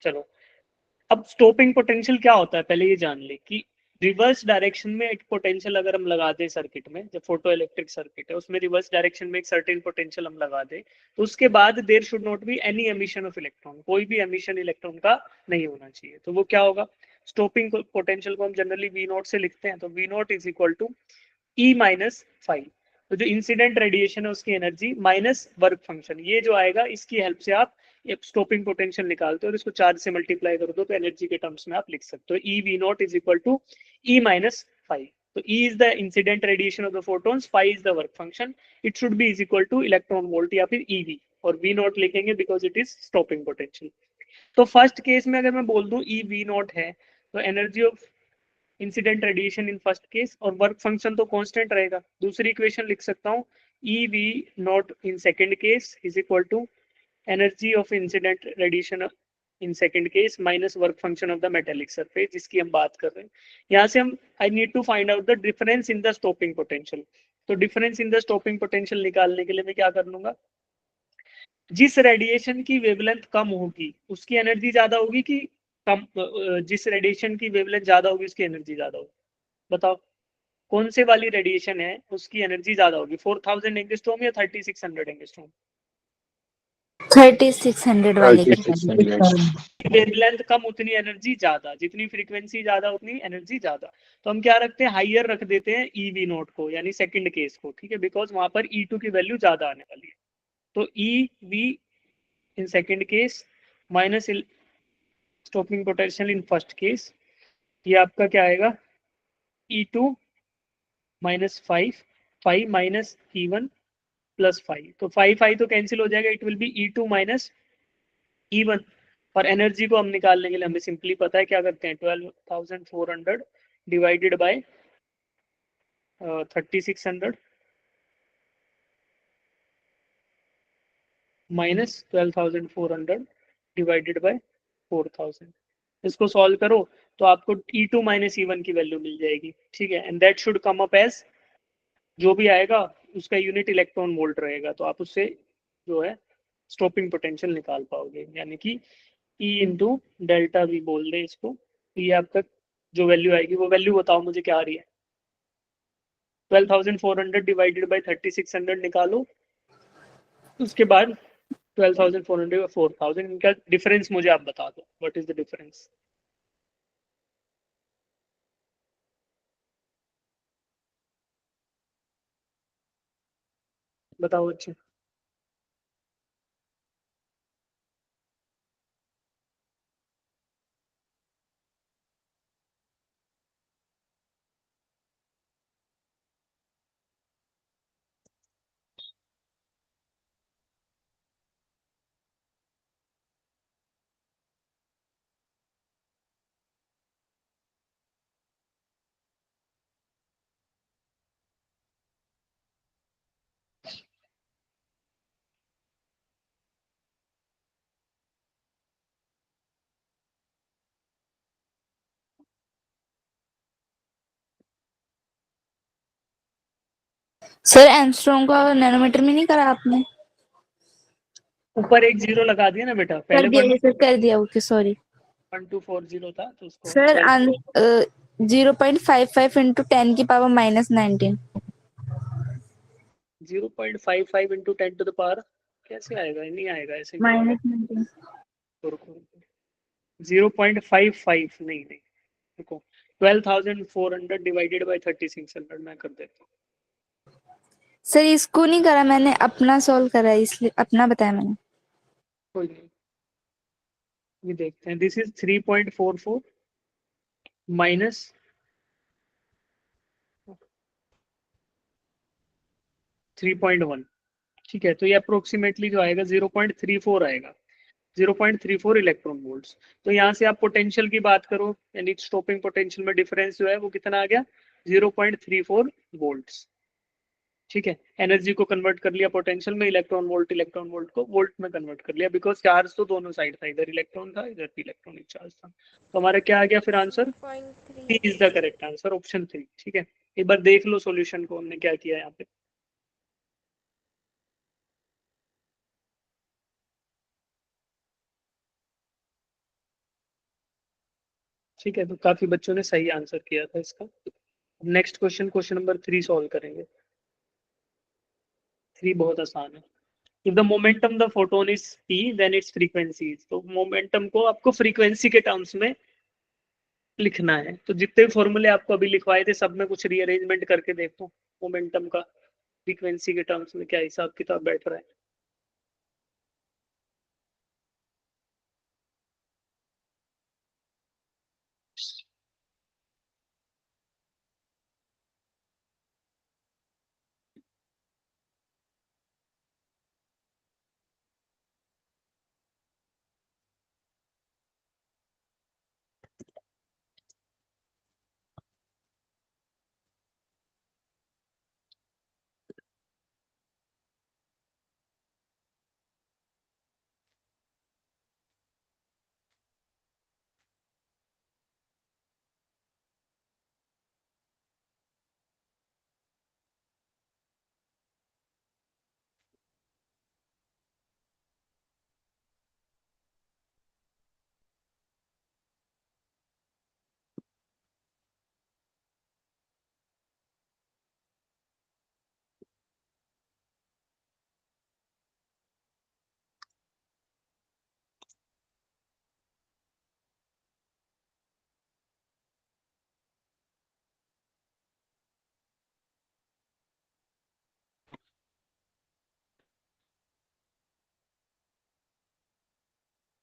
चलो. अब स्टॉपिंग पोटेंशियल क्या होता है पहले ये जान ले कि रिवर्स डायरेक्शन में एक पोटेंशियल अगर हम लगा दें सर्किट में, जब फोटो इलेक्ट्रिक सर्किट है उसमें रिवर्स डायरेक्शन में एक सर्टेन पोटेंशियल हम लगा दें तो उसके बाद there should not be any emission of electron, कोई भी एमिशन इलेक्ट्रॉन का नहीं होना चाहिए. तो वो क्या होगा, स्टॉपिंग पोटेंशियल को हम जनरली वी नॉट से लिखते हैं. तो V naught is equal to E minus five. तो जो इंसिडेंट रेडिएशन है उसकी एनर्जी माइनस वर्क फंक्शन, ये जो आएगा इसकी हेल्प से आप स्टॉपिंग पोटेंशियल निकालते हो और इसको चार्ज से मल्टीप्लाई कर दो तो एनर्जी के टर्म्स में आप लिख सकते हो E V naught is equal to E minus five. तो E is the incident radiation of the photons, phi is the work function. It should be is equal to electron volt या फिर EV, और V naught लिखेंगे because it is stopping potential. तो first case में अगर मैं बोल दूं ई वी नॉट है तो energy of incident radiation in first case और वर्क फंक्शन तो कांस्टेंट रहेगा. दूसरी इक्वेशन लिख सकता हूँ e V naught in second case is equal to energy of incident radiation in second case minus work function of the metallic surface जिसकी हम बात कर रहे हैं. यहाँ से हम I need to find out the difference in the stopping potential. तो difference in the stopping potential निकालने के लिए मैं क्या कर लूंगा, जिस रेडिएशन की वेवलेंथ कम होगी उसकी एनर्जी ज्यादा होगी कि कम, जिस रेडिएशन की वेवलेंथ ज्यादा होगी उसकी एनर्जी ज्यादा होगी. बताओ कौन से वाली रेडिएशन है उसकी एनर्जी ज्यादा होगी, 4000 एंगस्ट्रॉम या 3600 एंगस्ट्रॉम? 3600 वाले की. 3600. वेवलेंथ कम उतनी एनर्जी ज्यादा, जितनी फ्रीक्वेंसी ज्यादा उतनी एनर्जी ज्यादा. तो हम क्या रखते हैं, हाइयर रख देते हैं ई वी नोट को यानी सेकंड केस को. ठीक है, बिकॉज वहां पर ई टू की वैल्यू ज्यादा आने वाली है. तो E V in second case minus stopping potential in first case, ये आपका क्या आएगा E two minus phi, phi minus E one plus phi. तो फाइव फाइव तो कैंसिल हो जाएगा, it will be E two minus E one. और energy को हम निकालने के लिए हमें सिंपली पता है क्या करते हैं, 12,400 divided bye 3600 minus 12,400 divided bye 4,000। इसको सॉल्व करो तो आपको E2 माइनस E1 की वैल्यू मिल जाएगी, ठीक है। And that should come up as, जो भी आएगा उसका यूनिट इलेक्ट्रॉन वोल्ट रहेगा, तो आप उससे जो है स्टॉपिंग पोटेंशियल निकाल पाओगे, यानी कि E इंटू डेल्टा भी बोल दे इसको। तो ये आपका जो वैल्यू आएगी, वो वैल्यू बताओ मुझे क्या आ रही है। 12,400 डिवाइडेड बाई 3,600 निकालो, उसके बाद 12,400 और 4,000, इनका डिफरेंस मुझे आप बता दो, व्हाट इज द डिफरेंस। बताओ अच्छे। सर एंगस्ट्रॉम का नैनोमीटर में नहीं करा आपने? ऊपर एक जीरो लगा दिया ना बेटा, कर पहले दिया सर, कर दिया। ओके सॉरी 1240 था तो उसको सर। 12 0.55 इंटू 10 की power -19। 0.55 into 10 to the power कैसे आएगा, नहीं आएगा ऐसे क्यों आएगा। -19 0.55 नहीं नहीं, देखो 12,400 डिवाइडेड बाई 3,600 मैं कर देता हूँ। सर इसको नहीं करा मैंने, अपना सॉल्व करा है, इसलिए अपना बताया मैंने। कोई नहीं, ये देखते हैं। दिस इज 3.44 माइनस 3.1, ठीक है। तो ये अप्रोक्सीमेटली जो आएगा 0.34 आएगा, 0.34 इलेक्ट्रॉन वोल्ट्स। तो यहाँ से आप पोटेंशियल की बात करो, यानी स्टॉपिंग पोटेंशियल में डिफरेंस जो है वो कितना आ गया, 0.34 वोल्ट्स, ठीक है। एनर्जी को कन्वर्ट कर लिया पोटेंशियल में, इलेक्ट्रॉन वोल्ट को वोल्ट में कन्वर्ट कर लिया, बिकॉज चार्ज तो दोनों साइड था, इधर इलेक्ट्रॉन था इधर भी इलेक्ट्रॉनिक चार्ज था। तो हमारा क्या आ गया फिर answer, 1.3। Is the correct answer, option 3, ठीक है। एक बार देख लो सॉल्यूशन को हमने क्या किया यहाँ पे। ठीक है, तो काफी बच्चों ने सही आंसर किया था इसका। Next question, question number 3 solve करेंगे। 3 बहुत आसान है। If the momentum the photon is p then its frequency, तो मोमेंटम को आपको फ्रीक्वेंसी के टर्म्स में लिखना है। तो जितने फॉर्मूले आपको अभी लिखवाए थे सब में कुछ रीअरेंजमेंट करके देखो, मोमेंटम का फ्रीक्वेंसी के टर्म्स में क्या हिसाब किताब बैठ रहा है।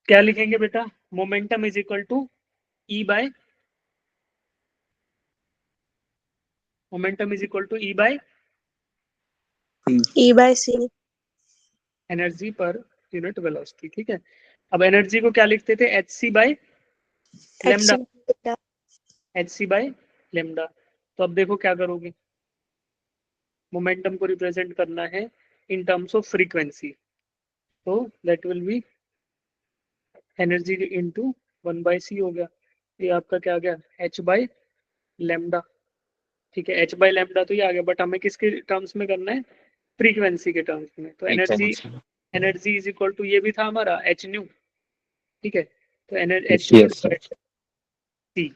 क्या लिखेंगे बेटा, momentum is equal to E by, momentum is equal to E by E/C। Energy पर यूनिट वेलोसिटी, ठीक है। अब एनर्जी को क्या लिखते थे, H C by lambda, H C by lambda. तो अब देखो क्या करोगे, मोमेंटम को रिप्रेजेंट करना है इन टर्म्स ऑफ फ्रीक्वेंसी, तो that will be energy into 1/c हो गया। ये आपका क्या आ गया, h बाय लैम्डा। ठीक है, h बाय लैम्डा तो ये आ गया, बट हमें किसके टर्म्स में करना है, फ्रीक्वेंसी के टर्म्स में। तो एनर्जी इज इक्वल टू, ये भी था हमारा h न्यू। ठीक है, तो h new Yes, sir. c,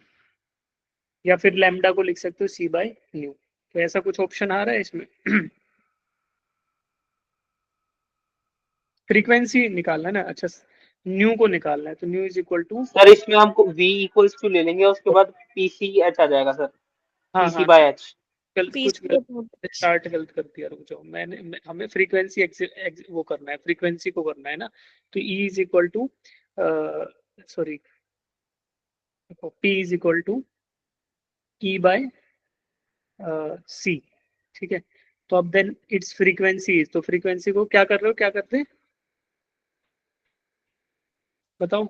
या फिर लैम्डा को लिख सकते हो c बाय न्यू। तो ऐसा कुछ ऑप्शन आ रहा है इसमें। फ्रीक्वेंसी निकालना है ना, अच्छा न्यू को निकालना है, तो nu is equal to, sir इसमें हमको v इक्वल्स टू ले लेंगे, उसके बाद pch आ जाएगा सर, हाँ pc हाँ बाय h। कुछ स्टार्ट गलत कर दिया, रुक जाओ। हमें फ्रीक्वेंसी वो करना है, फ्रीक्वेंसी को करना है ना। तो E is equal to, sorry, P is equal to E by C। ठीक है, तो अब देन इट्स फ्रीक्वेंसी, तो फ्रीक्वेंसी को क्या कर रहे हो, क्या करते हैं बताओ।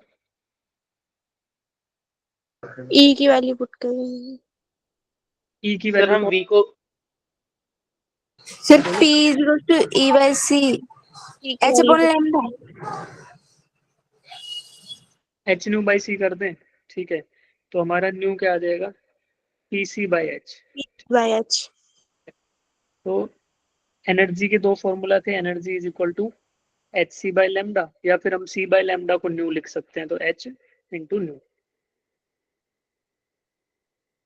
ई की वैल्यू पुट कर रहे हैं। E की सर वैल्यू हम v को sir P is equal to E by C E की H value upon lambda। h nu by c कर दें। ठीक है, तो हमारा न्यू क्या आ जाएगा, PC by h। By H. तो एनर्जी के दो फॉर्मूला थे, energy is equal to H C by lambda, या फिर हम c बाय लैम्डा को न्यू लिख सकते हैं, तो h इंटू न्यू।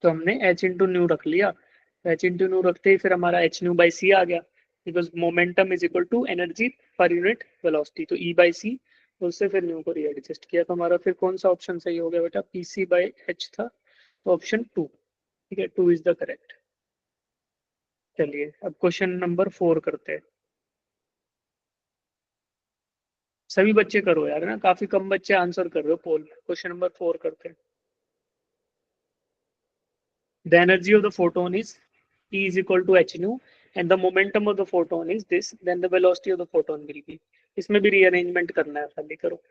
तो हमने h इंटू न्यू रख लिया, तो h इंटू न्यू रखते ही फिर हमारा h न्यू बाई सी आ गया, because momentum is equal to energy पर यूनिट वेलोसिटी, तो E बाई सी, उससे फिर न्यू को रीएडजस्ट किया। तो हमारा फिर कौन सा ऑप्शन सही हो गया बेटा, PC बाई h था, तो ऑप्शन 2। ठीक है, 2 इज द करेक्ट। चलिए अब क्वेश्चन नंबर 4 करते हैं। सभी बच्चे करो यार ना, काफी कम बच्चे आंसर कर रहे हो पोल में। क्वेश्चन नंबर 4 करते हैं। The energy of the photon is E is equal to h nu, and the momentum of the photon is this, then the velocity of the photon will be। इसमें भी rearrangement करना है, खाली करो।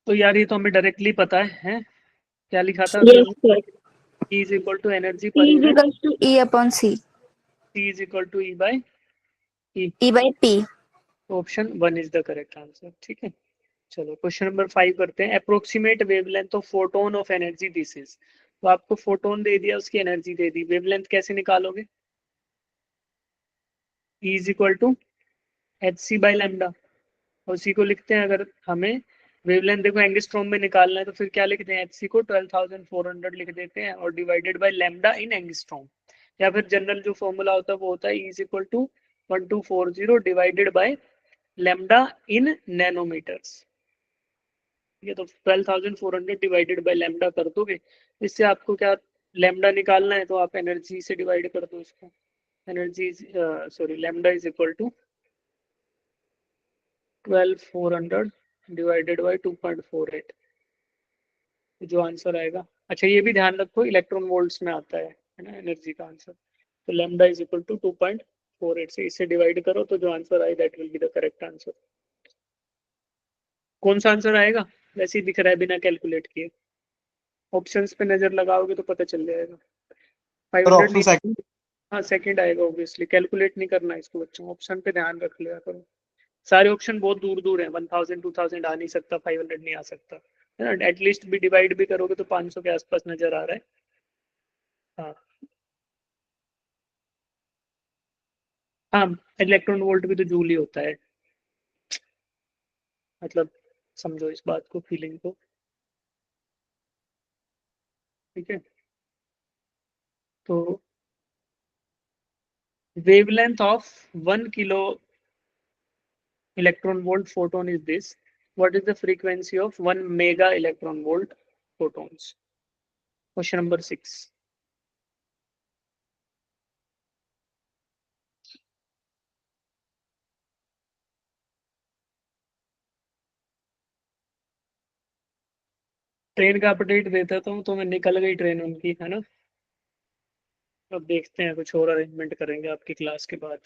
तो यार ये तो हमें डायरेक्टली पता है क्या लिखा था हमने, Yes sir। E is equal to energy P पर is unit, equal to E upon C C is equal to E by E। E by P। Option 1 is the correct answer. ठीक है, चलो क्वेश्चन नंबर 5 करते हैं। Approximate wavelength of photon of energy this is. तो आपको photon दे दिया, उसकी energy दे दी, wavelength कैसे निकालोगे, E is equal to H C by lambda, और सी को लिखते हैं, अगर हमें वेवलेंथ देखो एंगस्ट्रॉम में निकालना है तो फिर क्या लिखते हैं, एच सी को 12,400 लिख देते हैं, और divided by lambda in angstrom, या फिर जनरल जो फॉर्मूला होता है वो होता है E is equal to 1240 divided by lambda in nanometers. ये तो 12,400 डिवाइडेड बाय लैम्डा कर दोगे, इससे आपको क्या लैम्डा निकालना है, तो आप एनर्जी से डिवाइड कर दो इसको। Energy sorry lambda is equal to 12,400 divided by 2.48, जो आंसर आएगा। अच्छा ये भी ध्यान रखो, इलेक्ट्रॉन वोल्ट्स में आता है ना एनर्जी का आंसर। तो लैम्डा इज इक्वल टू 2.48 से इसे डिवाइड करो, तो जो आंसर आए that will be the correct answer. कौन सा आंसर आएगा, वैसे ही दिख रहा है बिना कैलकुलेट किए, ऑप्शंस पे नजर लगाओगे तो पता चल जाएगा। 500 नहीं, हाँ सेकंड आएगा ऑब्वियसली, कैलकुलेट नहीं करना इसको बच्चों, ऑप्शन पे ध्यान रख लिया करो। सारे ऑप्शन बहुत दूर दूर हैं, 1000 2000 आ नहीं सकता, 500 नहीं आ सकता, है ना। एटलीस्ट भी डिवाइड भी करोगे तो 500 के आसपास नजर आ रहा है। हाँ हाँ, इलेक्ट्रॉन वोल्ट भी तो जूल ही होता है, मतलब समझो इस बात को, फीलिंग को, ठीक है। तो wavelength of 1 kilo electron volt photon is this. What is the frequency of 1 mega electron volt photons? Question number 6. Train का अपडेट देता हूँ तो मैं, निकल गई ट्रेन उनकी, है ना। अब देखते हैं, कुछ और अरेंजमेंट करेंगे आपकी क्लास के बाद।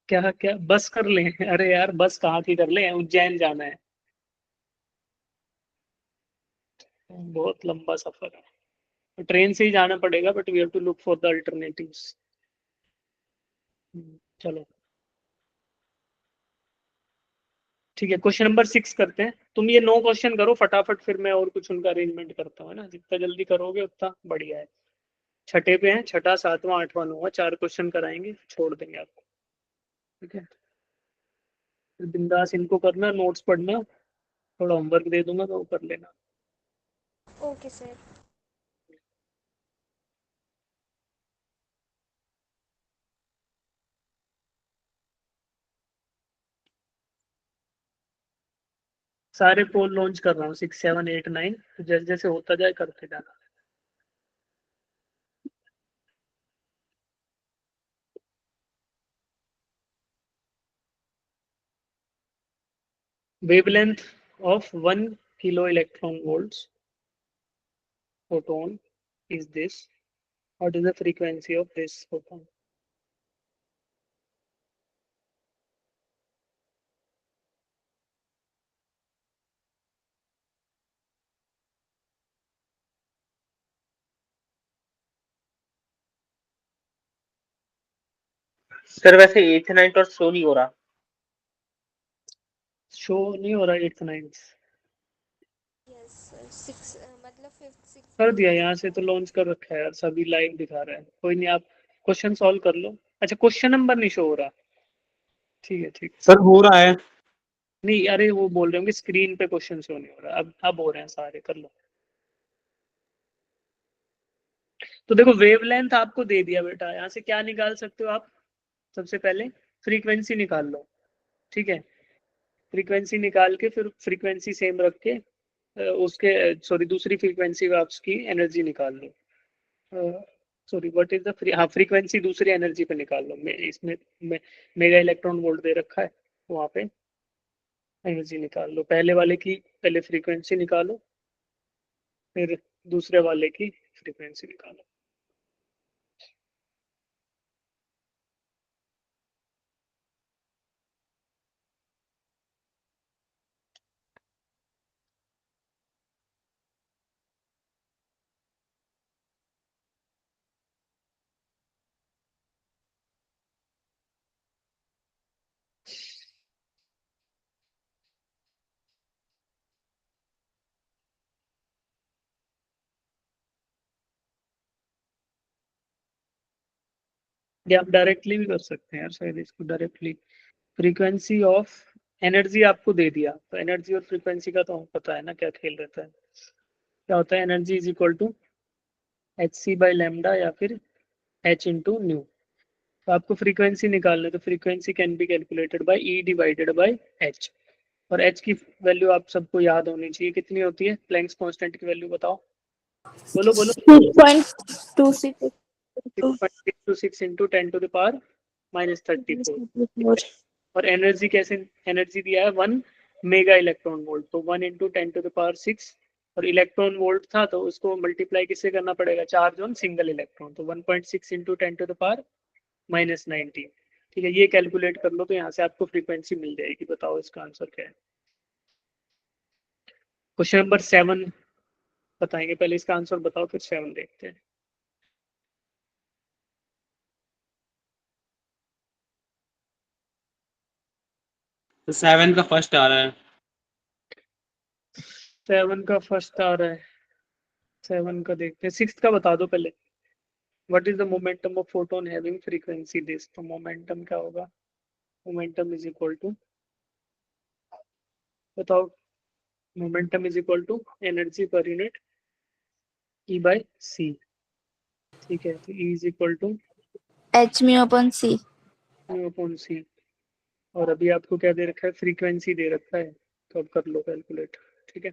क्या क्या बस कर लें? अरे यार बस कहाँ की कर लें, उज्जैन जाना है, बहुत लंबा सफर है, तो ट्रेन से ही जाना पड़ेगा, but we have to look for the alternatives. चलो ठीक है, क्वेश्चन नंबर 6 करते हैं। तुम ये 9 क्वेश्चन करो फटाफट, फिर मैं और कुछ उनका अरेंजमेंट करता हूँ, है ना। जितना जल्दी करोगे उतना बढ़िया है। छठे पे हैं, छठा सातवां आठवां नौवां, 4 क्वेश्चन कराएंगे, छोड़ देंगे आपको, ठीक है। फिर बिंदास इनको करना, नोट्स पढ़ना, थोड़ा होमवर्क दे दूंगा तो वो कर लेना। Okay sir. सारे पोल लॉन्च कर रहा हूँ, 6 7 8 9, तो जैसे जैसे होता जाए करते जाना। Wavelength of 1 kilo electron volts photon is this. What is the frequency of this photon? Sir वैसे 8th 9th और शो नहीं हो रहा। शो नहीं हो रहा 8th 9th? यस सर, 6 मतलब 5th 6th कर नहीं दिया, हो यहाँ से तो लॉन्च कर रखा है यार, सभी लाइव दिखा रहा है, कोई नहीं, आप क्वेश्चन सॉल्व कर लो। अच्छा, क्वेश्चन नंबर नहीं शो हो रहा, ठीक है ठीक है। सर हो रहा है। नहीं अरे वो बोल रहे होंगे स्क्रीन पे क्वेश्चन शो नहीं हो रहा, अब हो रहे हैं सारे, कर लो। तो देखो वेवलेंथ आपको दे दिया बेटा, यहाँ से क्या निकाल सकते हो आप? सबसे पहले फ्रीक्वेंसी निकाल लो, ठीक है। फ्रीक्वेंसी निकाल के फिर फ्रीक्वेंसी सेम रख के उसके सॉरी दूसरी फ्रीक्वेंसी पे आप उसकी एनर्जी निकाल लो। Sorry what is the free, हाँ फ्रीक्वेंसी दूसरी एनर्जी पे निकाल लो। इसमें मेगा इलेक्ट्रॉन वोल्ट दे रखा है, वहाँ पे एनर्जी निकाल लो। पहले वाले की पहले फ्रीक्वेंसी निकालो, फिर दूसरे वाले की फ्रीक्वेंसी निकालो। या आप डायरेक्टली भी कर सकते हैं यार, शायद इसको डायरेक्टली। फ्रीक्वेंसी ऑफ एनर्जी आपको दे दिया, तो एनर्जी और फ्रीक्वेंसी का तो पता है ना क्या खेल रहता है। क्या होता है, energy is equal to H C by lambda या फिर एच इंटू न्यू। तो आपको फ्रीक्वेंसी निकालना है, तो frequency can be calculated by E divided by H. और एच की वैल्यू आप सबको याद होनी चाहिए, कितनी होती है? प्लैंक्स कांस्टेंट की वैल्यू बताओ, बोलो बोलो। 2.26 6.626 इंटू 10 टू द पावर -34। और एनर्जी कैसे, एनर्जी दिया है 1 मेगा इलेक्ट्रॉन वोल्ट, तो 1 इंटू 10 टू द पावर 6। और इलेक्ट्रॉन वोल्ट था तो उसको मल्टीप्लाई किससे करना पड़ेगा? चार्ज ऑन सिंगल इलेक्ट्रॉन, तो 1.6 इंटू 10 टू द पावर -19। ठीक है, ये कैलकुलेट कर लो तो यहाँ से आपको फ्रीक्वेंसी मिल जाएगी। बताओ इसका आंसर क्या है। क्वेश्चन नंबर 7 बताएंगे, पहले इसका आंसर बताओ फिर 7 देखते हैं। तो 7 का फर्स्ट आ रहा है। 7 का फर्स्ट आ रहा है, 7 का देखते हैं। 6 का बता दो पहले। What is the momentum of photon having frequency this, तो मोमेंटम क्या होगा, मोमेंटम इज इक्वल टू, बताओ, momentum is equal to energy पर यूनिट ई बाय सी। ठीक है, तो E is equal to h mu upon c। Mu upon C. और अभी आपको क्या दे रखा है, फ्रीक्वेंसी दे रखा है, तो अब कर लो कैलकुलेट। ठीक है,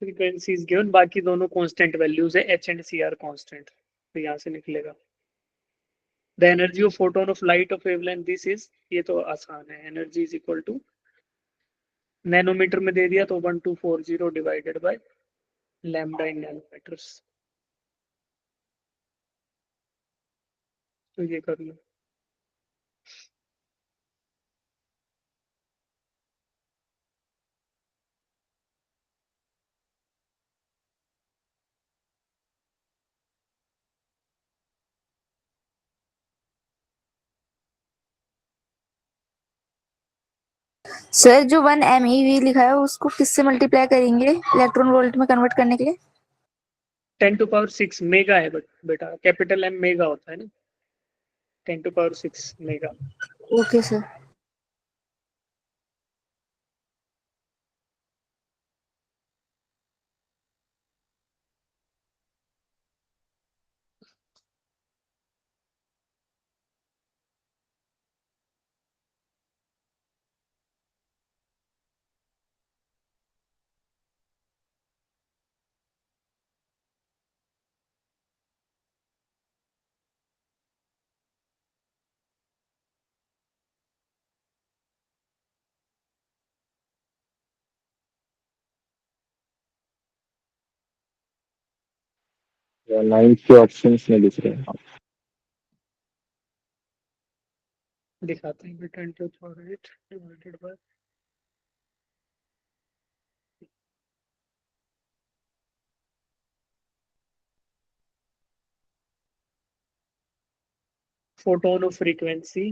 फ्रीक्वेंसी इज गिवन, बाकी दोनों कांस्टेंट वैल्यूज है, H and C are constant, तो यहाँ से निकलेगा the energy of photon of light of wavelength this is, ये तो आसान है, energy is equal to, nanometer में दे दिया तो 1240 divided by lambda in nanometers, तो ये कर लो। सर जो 1 MeV लिखा है उसको किससे मल्टीप्लाई करेंगे इलेक्ट्रॉन वोल्ट में कन्वर्ट करने के लिए? 10⁶ मेगा है, बट बेटा कैपिटल एम मेगा होता है ना, 10⁶ मेगा। Okay sir. या 9 के ऑप्शंस में दिख रहे हैं। दिखाते हैं, 10⁸ divided by, photon of frequency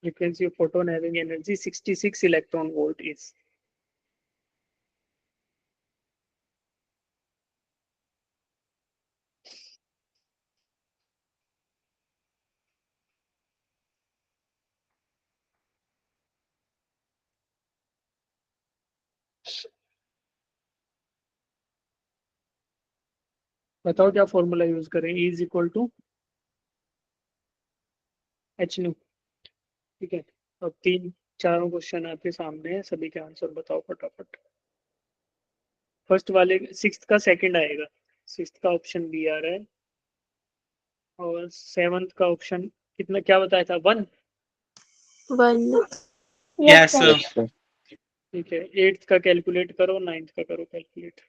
of photon having energy 66 electron volt is, बताओ क्या फॉर्मूला यूज करें, E is equal to H nu. ठीक है, अब 3 4 क्वेश्चन आपके सामने है, सभी के आंसर बताओ फटाफट। फर्स्ट वाले 6 का सेकंड आएगा, 6 का ऑप्शन बी आ रहा है, और 7 का ऑप्शन कितना क्या बताया था, 1। 1। Yes Yes, sir. ठीक है, 8th का कैलकुलेट करो, 9th का करो कैलकुलेट।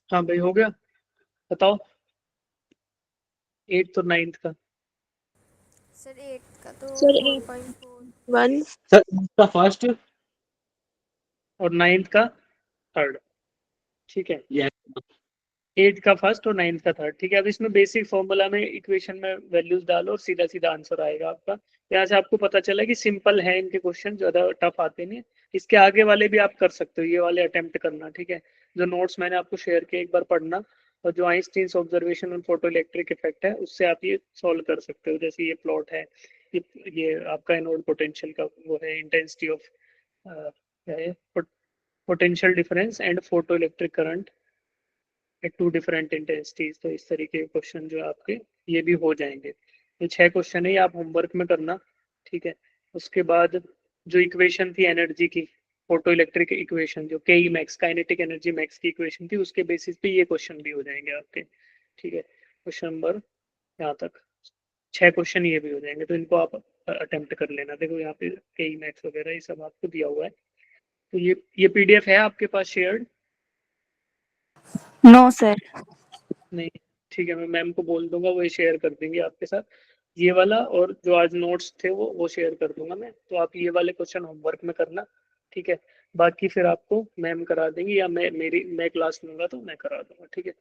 हाँ भाई हो गया, बताओ 8th और 9th का। सर 8 का तो सर 4.4। 1 सर इसका फर्स्ट। और 9th का थर्ड, ठीक है। यस 8th का फर्स्ट और 9th का थर्ड, ठीक है। अब इसमें बेसिक फॉर्मूला में इक्वेशन में वैल्यूज डालो और सीधा सीधा आंसर आएगा आपका। यहाँ से आपको पता चला कि सिंपल है इनके क्वेश्चन, ज्यादा टफ आते नहीं। इसके आगे वाले भी आप कर सकते हो, ये वाले अटेम्प्ट करना, ठीक है। जो नोट्स मैंने आपको शेयर किए एक बार पढ़ना, और जो Einstein's observation on photo electric effect है उससे आप ये सॉल्व कर सकते हो। जैसे ये प्लॉट है, ये आपका एनोड पोटेंशियल का वो है, इंटेंसिटी ऑफ क्या है, potential difference and photoelectric current at two different intensities. तो इस तरीके के क्वेश्चन जो आपके ये भी हो जाएंगे। ये 6 क्वेश्चन है, ये आप होमवर्क में करना, ठीक है। उसके बाद जो इक्वेशन थी एनर्जी की, फोटो इलेक्ट्रिक इक्वेशन जो के E max, kinetic energy max की इक्वेशन थी, उसके बेसिस पे ये क्वेश्चन भी हो जाएंगे आपके, ठीक है। क्वेश्चन नंबर यहाँ तक 6 क्वेश्चन ये भी हो जाएंगे, तो इनको आप अटेम्प्ट कर लेना। देखो यहाँ पे के ई मैक्स वगैरह ये सब आपको दिया हुआ है। तो ये पीडीएफ है आपके पास शेयर्ड? No sir. नहीं, ठीक है, मैं मैम को बोल दूंगा, वो शेयर कर देंगे आपके साथ ये वाला, और जो आज नोट्स थे वो शेयर कर दूंगा मैं। तो आप ये वाले क्वेश्चन होमवर्क में करना, ठीक है। बाकी फिर आपको मैम करा देंगी, या मैं क्लास लूंगा तो मैं करा दूंगा, ठीक है।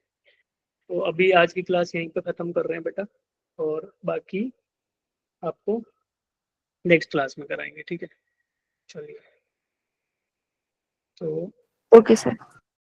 तो अभी आज की क्लास यहीं पे खत्म कर रहे हैं बेटा, और बाकी आपको नेक्स्ट क्लास में कराएंगे, ठीक है। चलिए, तो ओके सर।